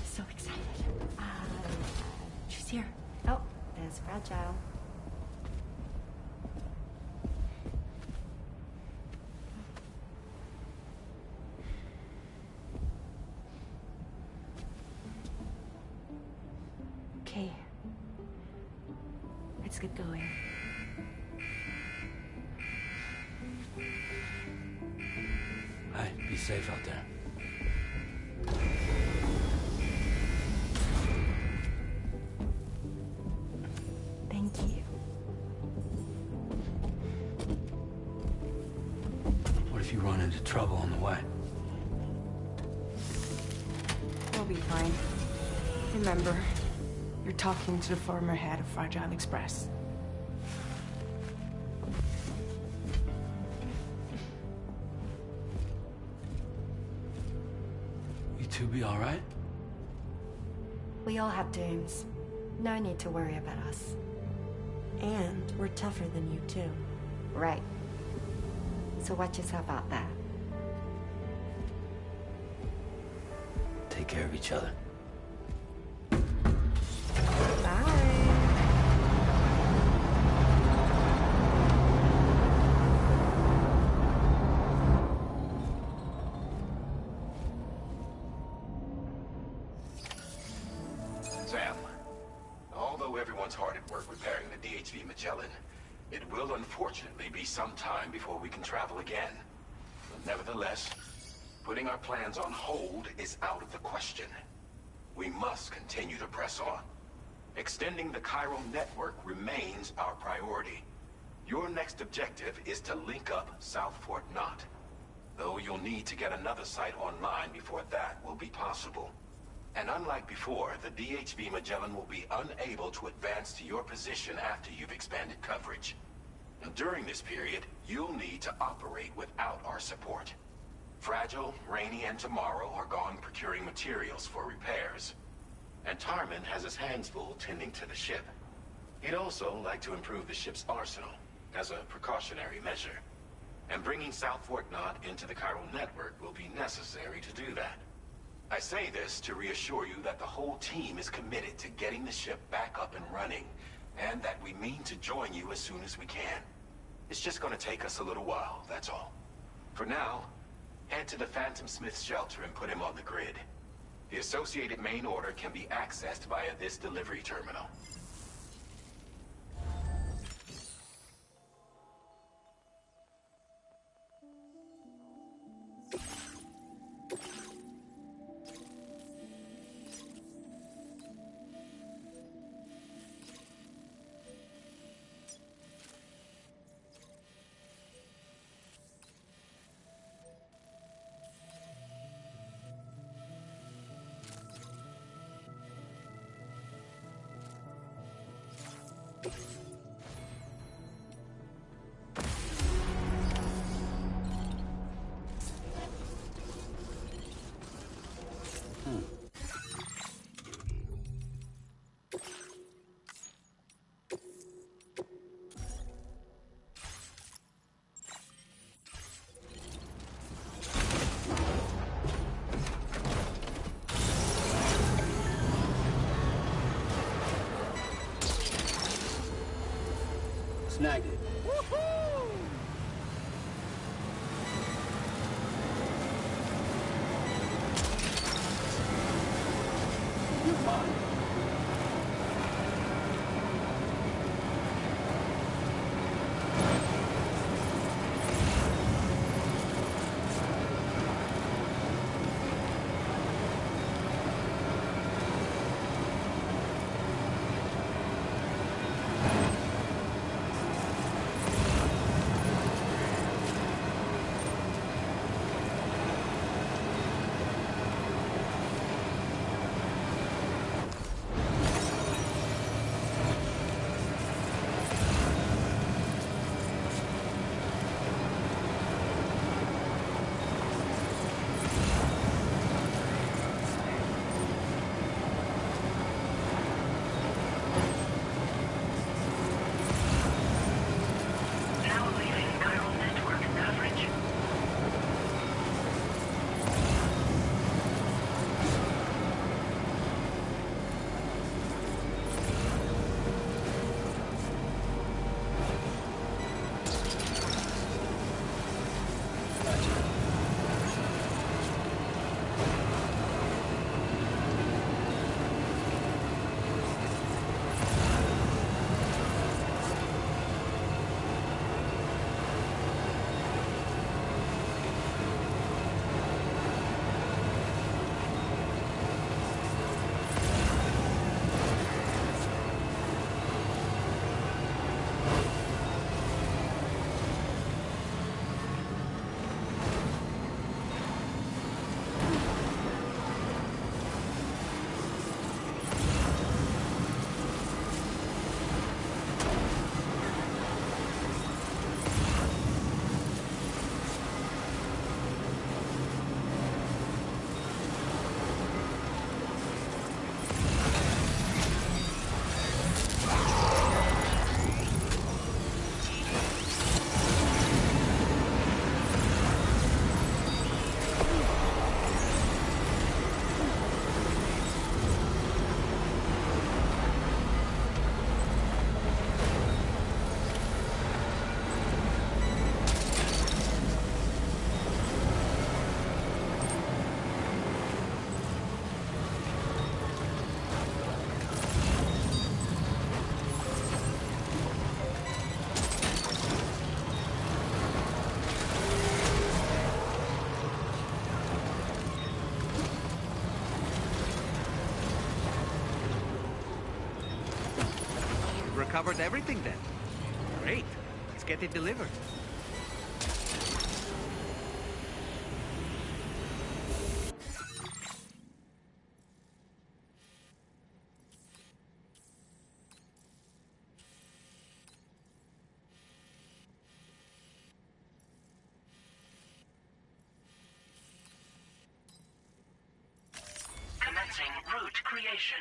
So excited. She's here. Oh, there's Fragile. Okay. Let's get going. Hey, be safe out there. Thank you. trouble on the way. We'll be fine. Remember, you're talking to the former head of Fragile Express. You two be all right? We all have dooms. No need to worry about us. And we're tougher than you, too. Right. So watch yourself out there. Take care of each other. Sam, although everyone's hard at work repairing the DHV Magellan, it will unfortunately be some time before we can travel again. But nevertheless, putting our plans on hold is out of the question. We must continue to press on. Extending the chiral network remains our priority. Your next objective is to link up South Fort Knot. Though you'll need to get another site online before that will be possible. And unlike before, the DHV Magellan will be unable to advance to your position after you've expanded coverage. Now, during this period, you'll need to operate without our support. Fragile, Rainy, and Tomorrow are gone procuring materials for repairs. And Tarman has his hands full tending to the ship. He'd also like to improve the ship's arsenal, as a precautionary measure. And bringing South Fort Knot into the chiral network will be necessary to do that. I say this to reassure you that the whole team is committed to getting the ship back up and running, and that we mean to join you as soon as we can. It's just gonna take us a little while, that's all. For now, head to the Phantom Smith's shelter and put him on the grid. The associated main order can be accessed via this delivery terminal. Snagged it. You're mine. recovered everything then. Great. Let's get it delivered. Commencing route creation.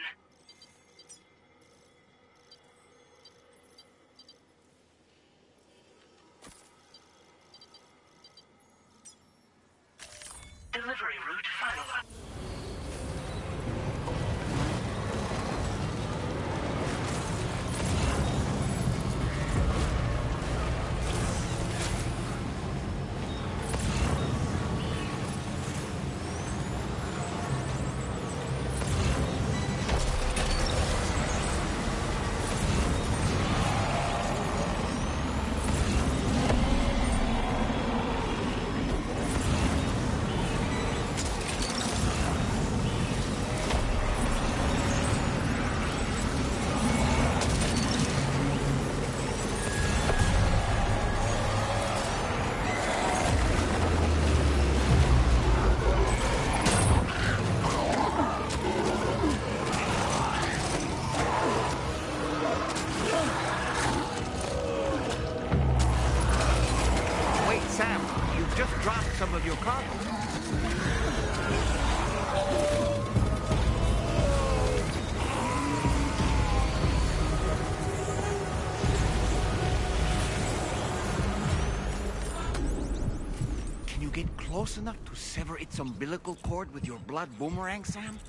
Delivery route finalized. Wait, Sam, you've just dropped some of your cargo. Can you get close enough to sever its umbilical cord with your blood boomerang, Sam?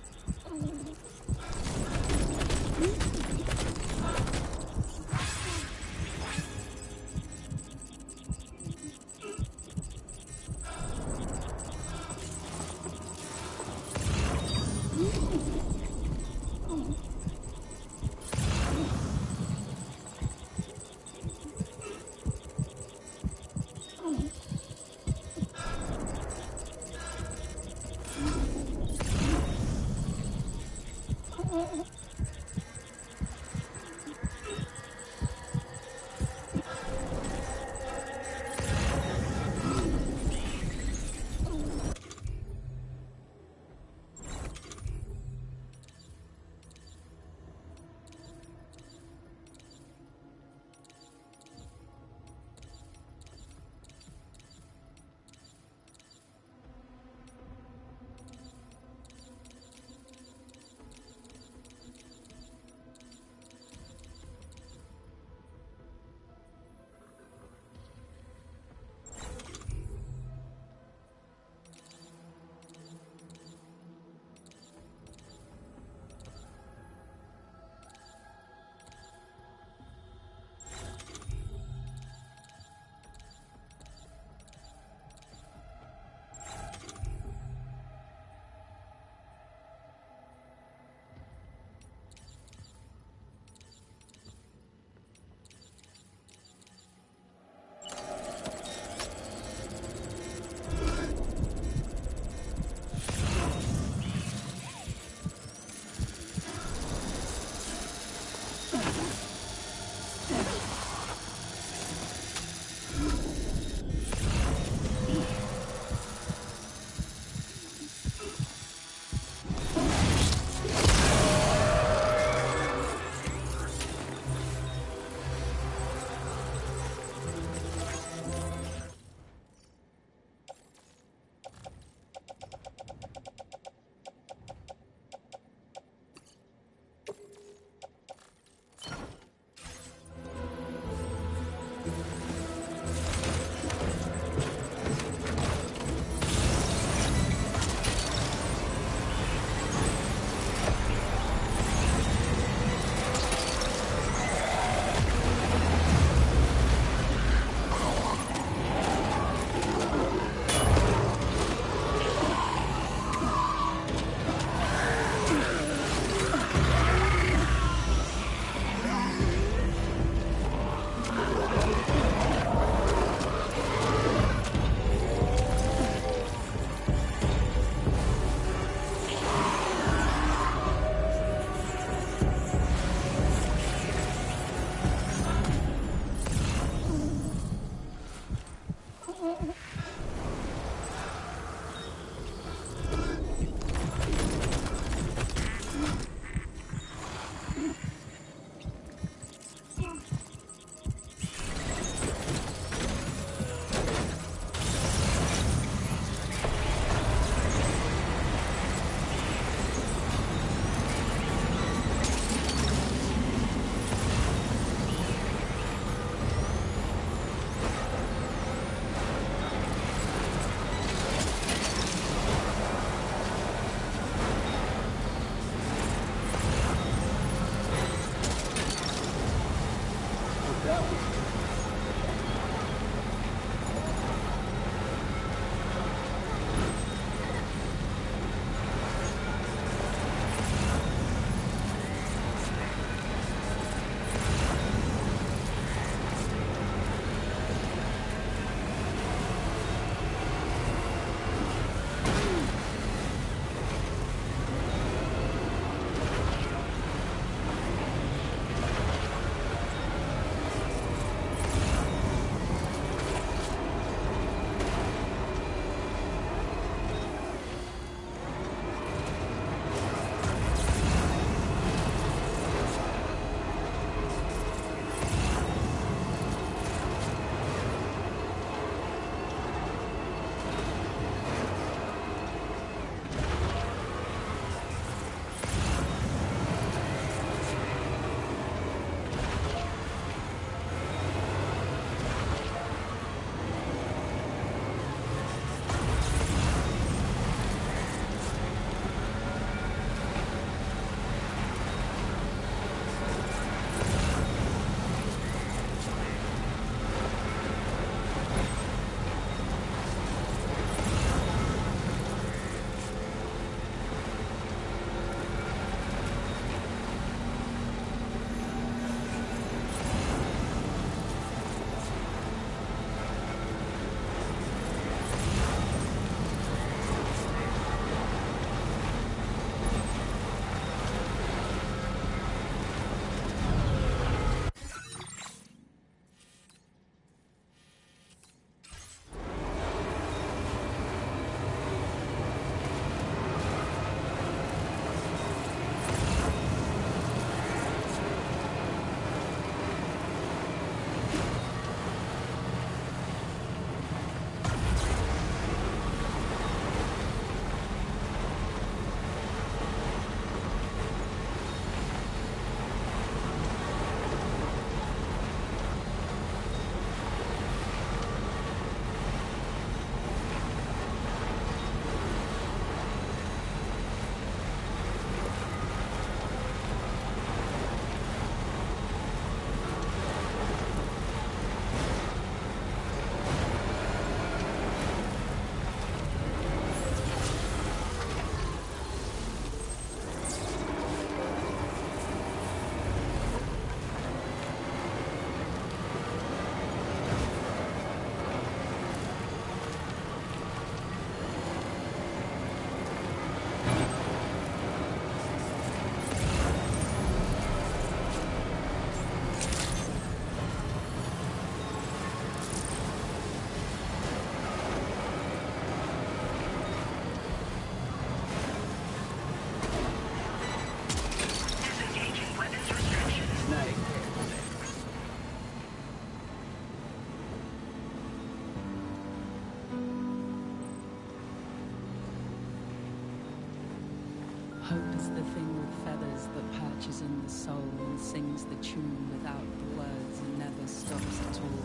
Hope is the thing with feathers that perches in the soul and sings the tune without the words and never stops at all.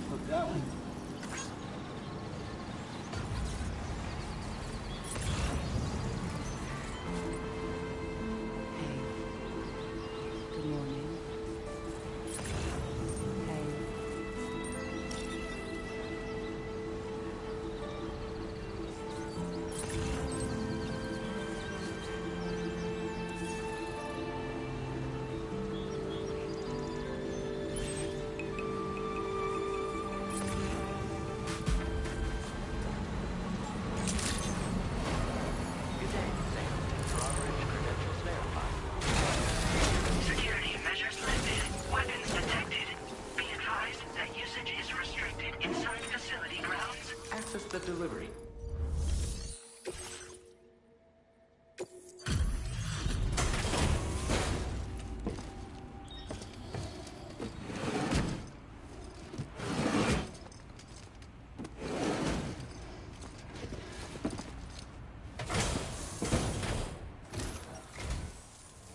Hope that one. Security measures lifted. Weapons detected. Be advised that usage is restricted inside facility grounds. Access the delivery.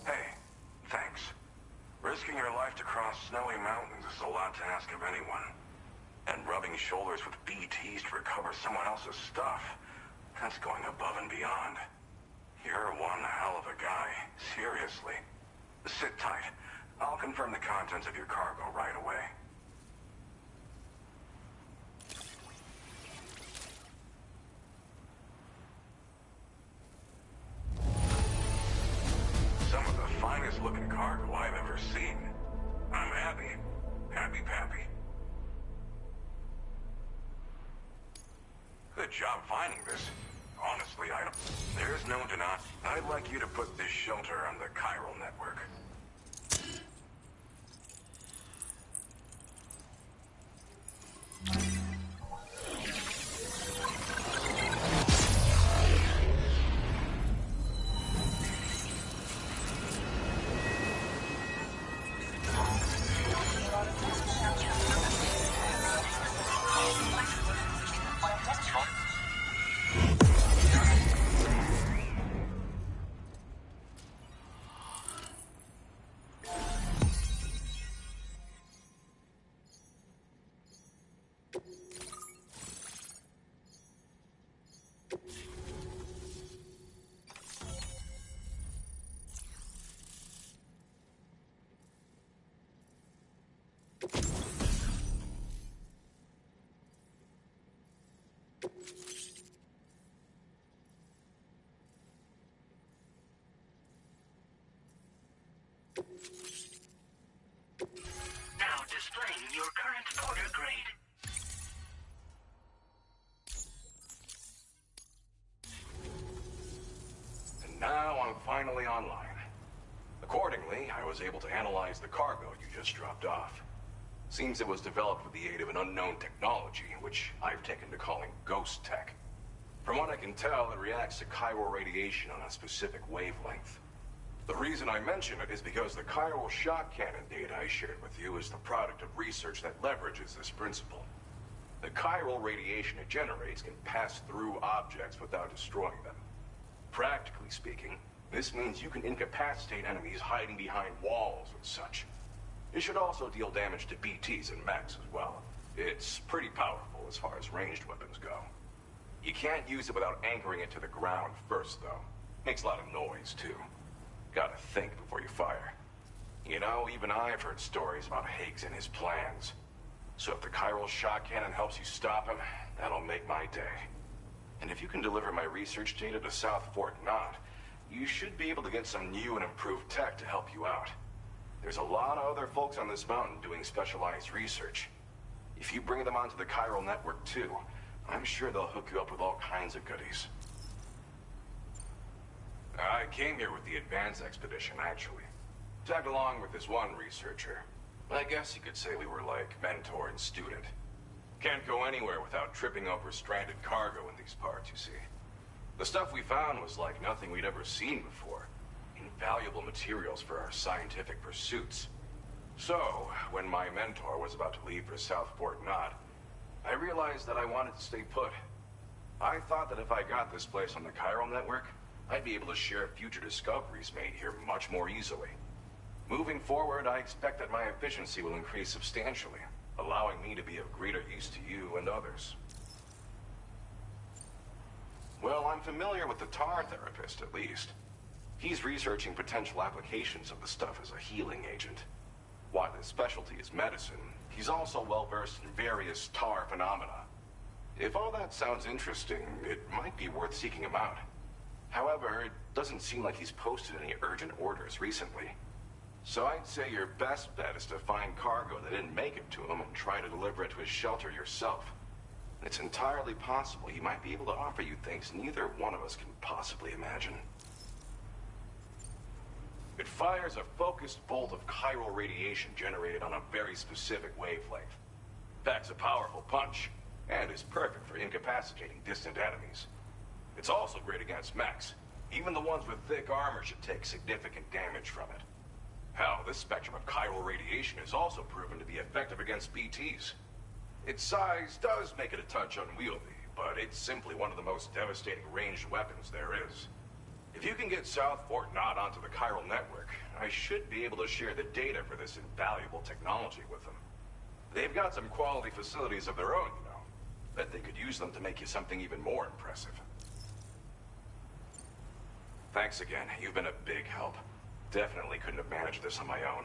Hey, thanks. Risking your life to cross snowy mountains is a lot to ask of anyone. And rubbing shoulders with BTs to recover someone else's stuff, that's going above and beyond. You're one hell of a guy, seriously. Sit tight. I'll confirm the contents of your cargo right away. Some of the finest looking cargo I've ever seen. I'm happy. Happy-pappy. Good job finding this. Honestly, there's no denying. I'd like you to put this shelter on the chiral network. Now displaying your current order grade. And now I'm finally online. Accordingly, I was able to analyze the cargo you just dropped off. Seems it was developed with the aid of an unknown technology, which I've taken to calling ghost tech. From what I can tell, it reacts to chiral radiation on a specific wavelength. The reason I mention it is because the chiral shock cannon data I shared with you is the product of research that leverages this principle. The chiral radiation it generates can pass through objects without destroying them. Practically speaking, this means you can incapacitate enemies hiding behind walls and such. It should also deal damage to BTs and mechs as well. It's pretty powerful as far as ranged weapons go. You can't use it without anchoring it to the ground first, though. Makes a lot of noise, too. Gotta think before you fire. You know, even I've heard stories about Higgs and his plans. So if the chiral shock cannon helps you stop him, that'll make my day. And if you can deliver my research data to South Fort Knott, you should be able to get some new and improved tech to help you out. There's a lot of other folks on this mountain doing specialized research. If you bring them onto the chiral network too, I'm sure they'll hook you up with all kinds of goodies. I came here with the advance expedition, actually. Tagged along with this one researcher. I guess you could say we were like mentor and student. Can't go anywhere without tripping over stranded cargo in these parts, you see. The stuff we found was like nothing we'd ever seen before. Invaluable materials for our scientific pursuits. So, when my mentor was about to leave for South Fort Knott, I realized that I wanted to stay put. I thought that if I got this place on the chiral network, I'd be able to share future discoveries made here much more easily. Moving forward, I expect that my efficiency will increase substantially, allowing me to be of greater use to you and others. Well, I'm familiar with the tar therapist, at least. He's researching potential applications of the stuff as a healing agent. While his specialty is medicine, he's also well-versed in various tar phenomena. If all that sounds interesting, it might be worth seeking him out. However, it doesn't seem like he's posted any urgent orders recently. So I'd say your best bet is to find cargo that didn't make it to him and try to deliver it to his shelter yourself. It's entirely possible he might be able to offer you things neither one of us can possibly imagine. It fires a focused bolt of chiral radiation generated on a very specific wavelength. Packs a powerful punch, and is perfect for incapacitating distant enemies. It's also great against mechs. Even the ones with thick armor should take significant damage from it. Hell, this spectrum of chiral radiation is also proven to be effective against BTs. Its size does make it a touch unwieldy, but it's simply one of the most devastating ranged weapons there is. If you can get South Fort Knott onto the chiral network, I should be able to share the data for this invaluable technology with them. They've got some quality facilities of their own, you know. Bet they could use them to make you something even more impressive. Thanks again. You've been a big help. Definitely couldn't have managed this on my own.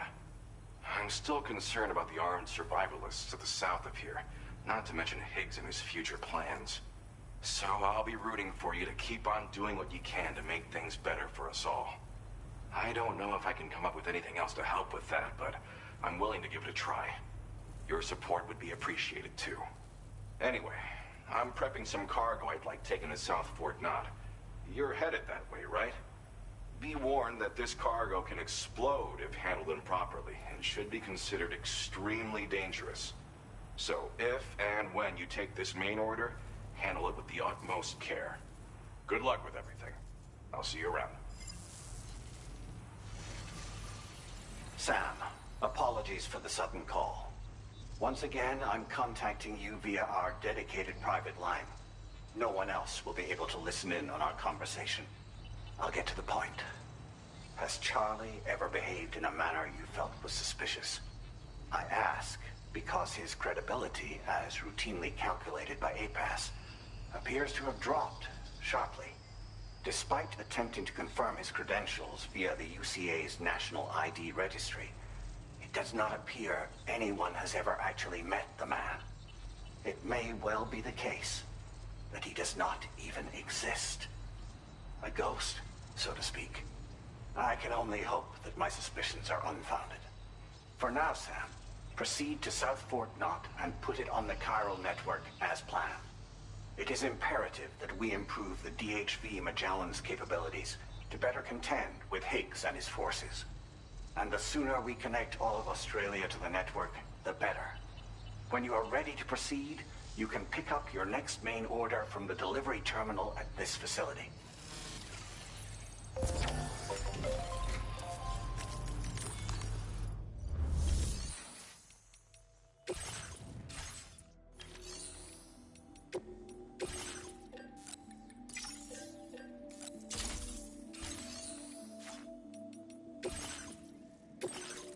I'm still concerned about the armed survivalists to the south of here, not to mention Higgs and his future plans. So I'll be rooting for you to keep on doing what you can to make things better for us all. I don't know if I can come up with anything else to help with that, but I'm willing to give it a try. Your support would be appreciated too. Anyway, I'm prepping some cargo I'd like taken to South Fort Knott. You're headed that way, right? Be warned that this cargo can explode if handled improperly, and should be considered extremely dangerous. So if and when you take this main order, handle it with the utmost care. Good luck with everything. I'll see you around. Sam, apologies for the sudden call. Once again, I'm contacting you via our dedicated private line. No one else will be able to listen in on our conversation. I'll get to the point. Has Charlie ever behaved in a manner you felt was suspicious? I ask because his credibility, as routinely calculated by APAS, appears to have dropped sharply. Despite attempting to confirm his credentials via the UCA's National ID Registry, it does not appear anyone has ever actually met the man. It may well be the case that he does not even exist. A ghost, so to speak. I can only hope that my suspicions are unfounded. For now, Sam, proceed to South Fort Knott and put it on the chiral network as planned. It is imperative that we improve the DHV Magellan's capabilities to better contend with Higgs and his forces. And the sooner we connect all of Australia to the network, the better. When you are ready to proceed, you can pick up your next main order from the delivery terminal at this facility.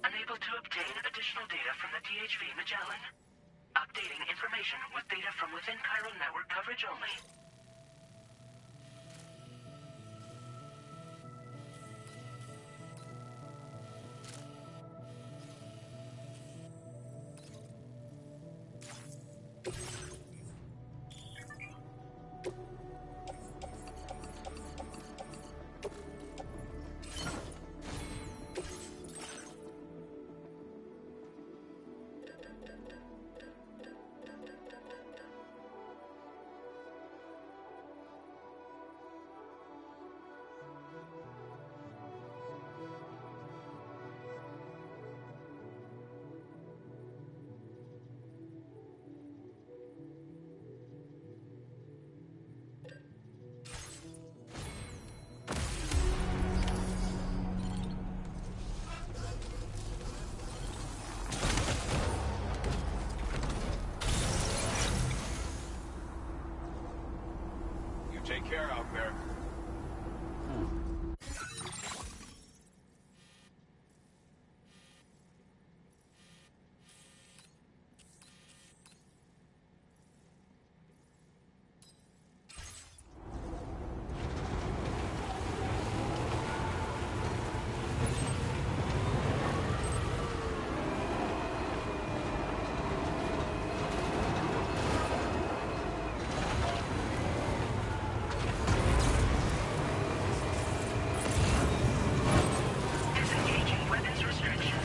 Unable to obtain additional data from the DHV Magellan. Updating information with data from within chiral network coverage only. Take care out there. Disengaging weapons restrictions.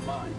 Mine.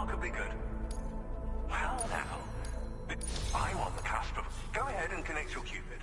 remarkably good. Well now, I'm on the cusp of... Go ahead and connect your Cupid.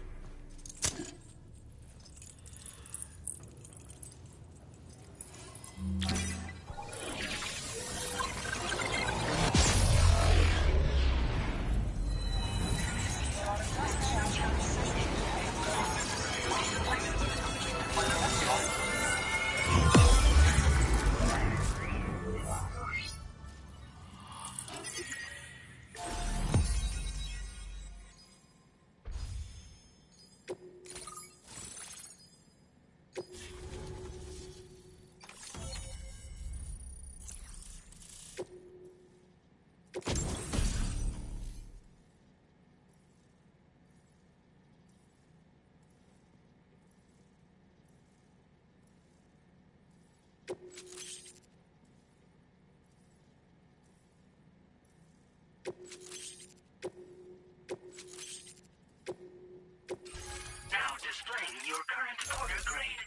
Now displaying your current order grade.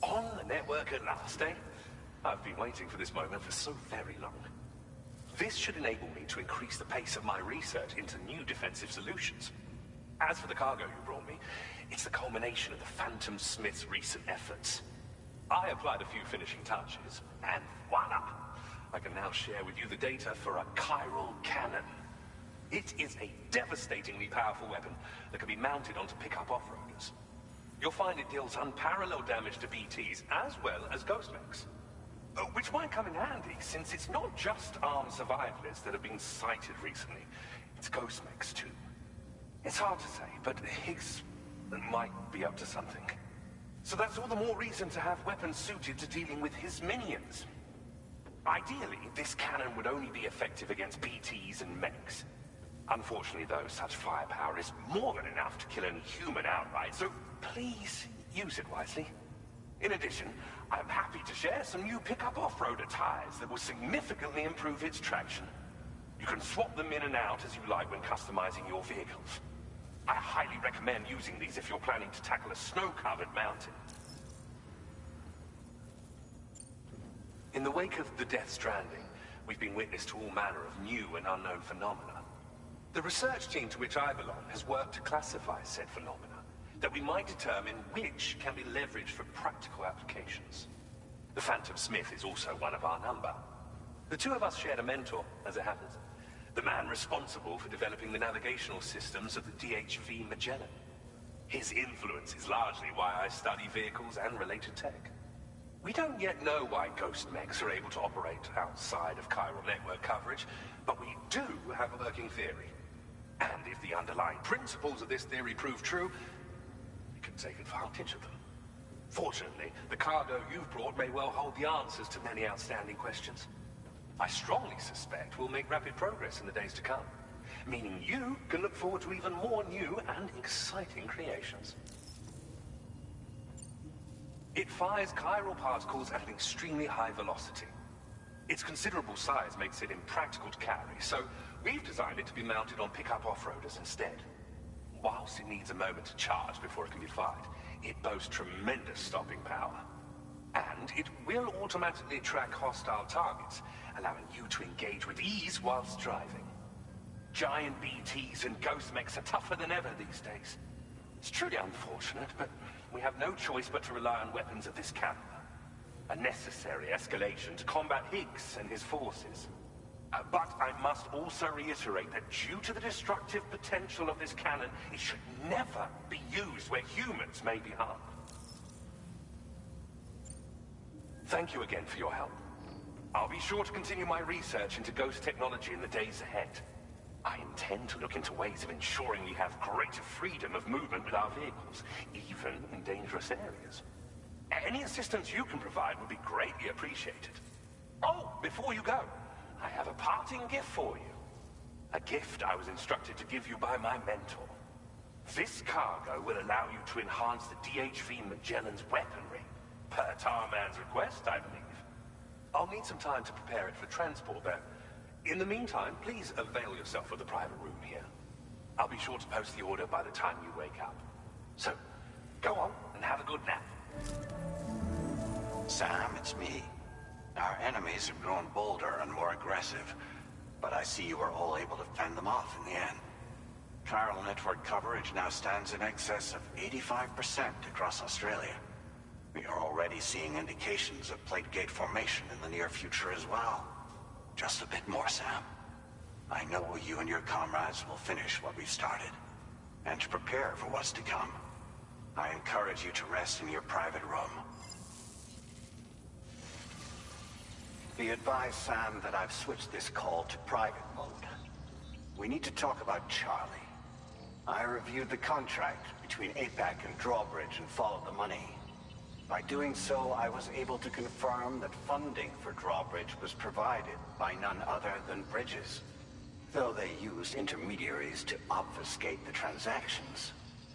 On the network at last, eh? I've been waiting for this moment for so very long. This should enable me to increase the pace of my research into new defensive solutions. As for the cargo you brought me, it's the culmination of the Phantom Smith's recent efforts. I applied a few finishing touches, and voila! I can now share with you the data for a chiral cannon. It is a devastatingly powerful weapon that can be mounted onto pickup off-roaders. You'll find it deals unparalleled damage to BTs as well as ghost mechs. Which might come in handy, since it's not just armed survivalists that have been sighted recently. It's ghost mechs too. It's hard to say, but Higgs might be up to something. So that's all the more reason to have weapons suited to dealing with his minions. Ideally, this cannon would only be effective against BTs and mechs. Unfortunately, though, such firepower is more than enough to kill any human outright, so please use it wisely. In addition, I'm happy to share some new pickup off-roader tires that will significantly improve its traction. You can swap them in and out as you like when customizing your vehicles. I highly recommend using these if you're planning to tackle a snow-covered mountain. In the wake of the Death Stranding, we've been witness to all manner of new and unknown phenomena. The research team to which I belong has worked to classify said phenomena, that we might determine which can be leveraged for practical applications. The Phantom Smith is also one of our number. The two of us shared a mentor, as it happens. The man responsible for developing the navigational systems of the DHV Magellan. His influence is largely why I study vehicles and related tech. We don't yet know why ghost mechs are able to operate outside of chiral network coverage, but we do have a working theory. And if the underlying principles of this theory prove true, we can take advantage of them. Fortunately, the cargo you've brought may well hold the answers to many outstanding questions. I strongly suspect we'll make rapid progress in the days to come, meaning you can look forward to even more new and exciting creations. It fires chiral particles at an extremely high velocity. Its considerable size makes it impractical to carry, so we've designed it to be mounted on pickup off-roaders instead. Whilst it needs a moment to charge before it can be fired, it boasts tremendous stopping power. And it will automatically track hostile targets, allowing you to engage with ease whilst driving. Giant BTs and ghost mechs are tougher than ever these days. It's truly unfortunate, but we have no choice but to rely on weapons of this caliber. A necessary escalation to combat Higgs and his forces. But I must also reiterate that due to the destructive potential of this cannon, it should never be used where humans may be harmed. Thank you again for your help. I'll be sure to continue my research into ghost technology in the days ahead. I intend to look into ways of ensuring we have greater freedom of movement with our vehicles, even in dangerous areas. Any assistance you can provide would be greatly appreciated. Oh, before you go, I have a parting gift for you. A gift I was instructed to give you by my mentor. This cargo will allow you to enhance the DHV Magellan's weaponry, per Tarman's request, I believe. I'll need some time to prepare it for transport, though. In the meantime, please avail yourself of the private room here. I'll be sure to post the order by the time you wake up. So, go on and have a good nap. Sam, it's me. Our enemies have grown bolder and more aggressive, but I see you were all able to fend them off in the end. Chiral network coverage now stands in excess of 85% across Australia. We are already seeing indications of plate gate formation in the near future as well. Just a bit more, Sam. I know you and your comrades will finish what we've started. And to prepare for what's to come, I encourage you to rest in your private room. Be advised, Sam, that I've switched this call to private mode. We need to talk about Charlie. I reviewed the contract between APAC and Drawbridge and followed the money. By doing so, I was able to confirm that funding for Drawbridge was provided by none other than Bridges. Though they used intermediaries to obfuscate the transactions,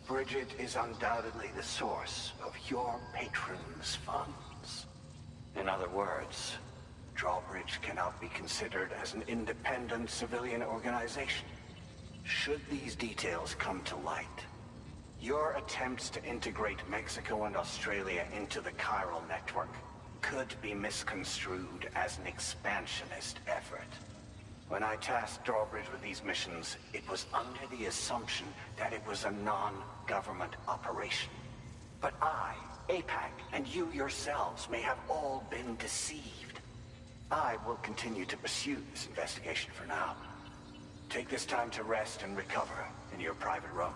Bridget is undoubtedly the source of your patron's funds. In other words, Drawbridge cannot be considered as an independent civilian organization. Should these details come to light, your attempts to integrate Mexico and Australia into the chiral network could be misconstrued as an expansionist effort. When I tasked Drawbridge with these missions, it was under the assumption that it was a non-government operation. But I, APAC, and you yourselves may have all been deceived. I will continue to pursue this investigation for now. Take this time to rest and recover in your private room.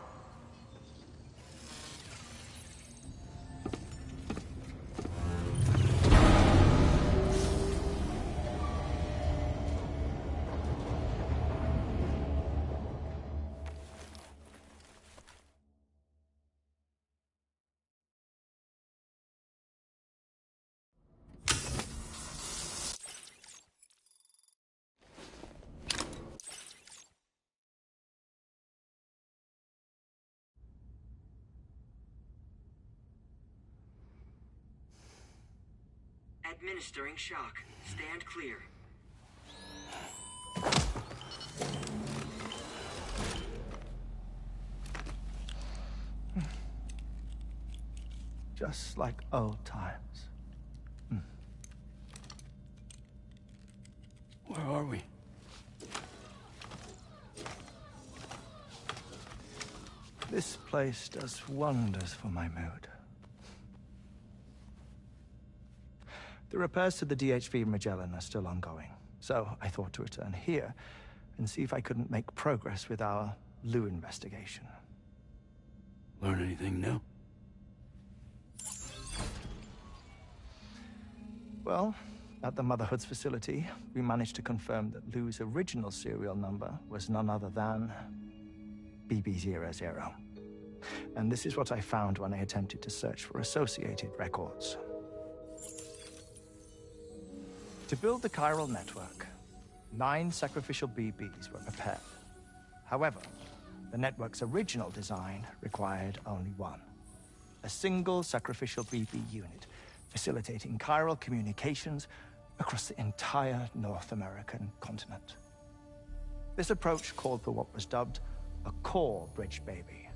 Administering shock. Stand clear. Just like old times. Where are we? This place does wonders for my mood. The repairs to the DHV Magellan are still ongoing, so I thought to return here and see if I couldn't make progress with our Lou investigation. Learn anything new? Well, at the Motherhood's facility, we managed to confirm that Lou's original serial number was none other than BB00. And this is what I found when I attempted to search for associated records. To build the chiral network, 9 sacrificial BBs were prepared. However, the network's original design required only 1. A single sacrificial BB unit, facilitating chiral communications across the entire North American continent. This approach called for what was dubbed a core bridge baby,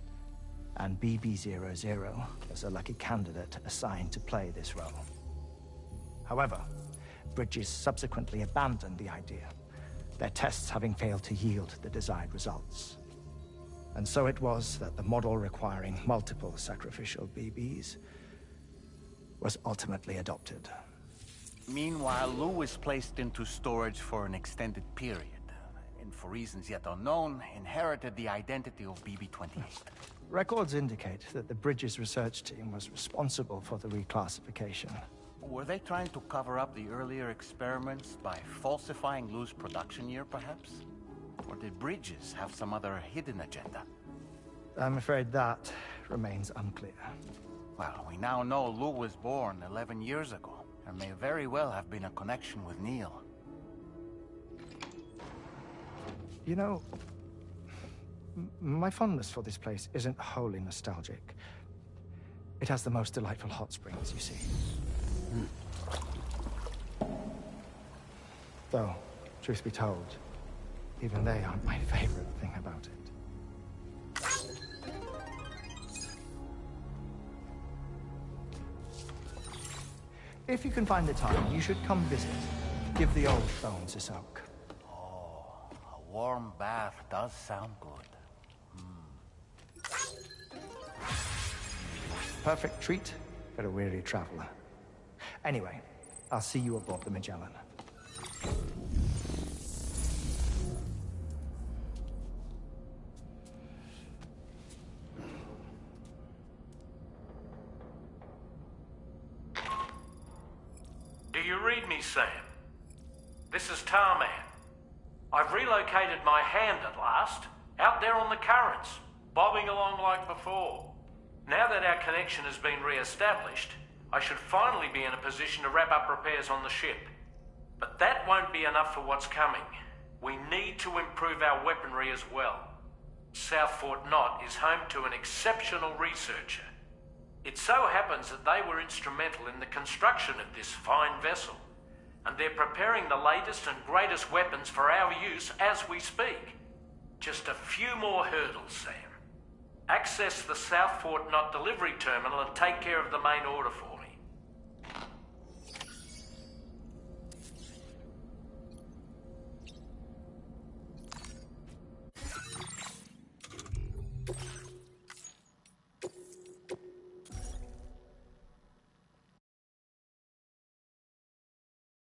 and BB00 was a lucky candidate assigned to play this role. However, Bridges subsequently abandoned the idea, their tests having failed to yield the desired results. And so it was that the model requiring multiple sacrificial BBs was ultimately adopted. Meanwhile, Lou was placed into storage for an extended period, and for reasons yet unknown, inherited the identity of BB-28. Records indicate that the Bridges research team was responsible for the reclassification. Were they trying to cover up the earlier experiments by falsifying Lou's production year, perhaps? Or did Bridges have some other hidden agenda? I'm afraid that remains unclear. Well, we now know Lou was born 11 years ago. There may very well have been a connection with Neil. You know, my fondness for this place isn't wholly nostalgic. It has the most delightful hot springs, you see. Though, truth be told, even they aren't my favorite thing about it. If you can find the time, you should come visit. Give the old bones a soak. Oh, a warm bath does sound good. Perfect treat for a weary traveler. Anyway, I'll see you aboard the Magellan. Do you read me, Sam? This is Tarman. I've relocated my hand at last, out there on the currents, bobbing along like before. Now that our connection has been re-established, I should finally be in a position to wrap up repairs on the ship. But that won't be enough for what's coming. We need to improve our weaponry as well. South Fort Knot is home to an exceptional researcher. It so happens that they were instrumental in the construction of this fine vessel, and they're preparing the latest and greatest weapons for our use as we speak. Just a few more hurdles, Sam. Access the South Fort Knot delivery terminal and take care of the main order for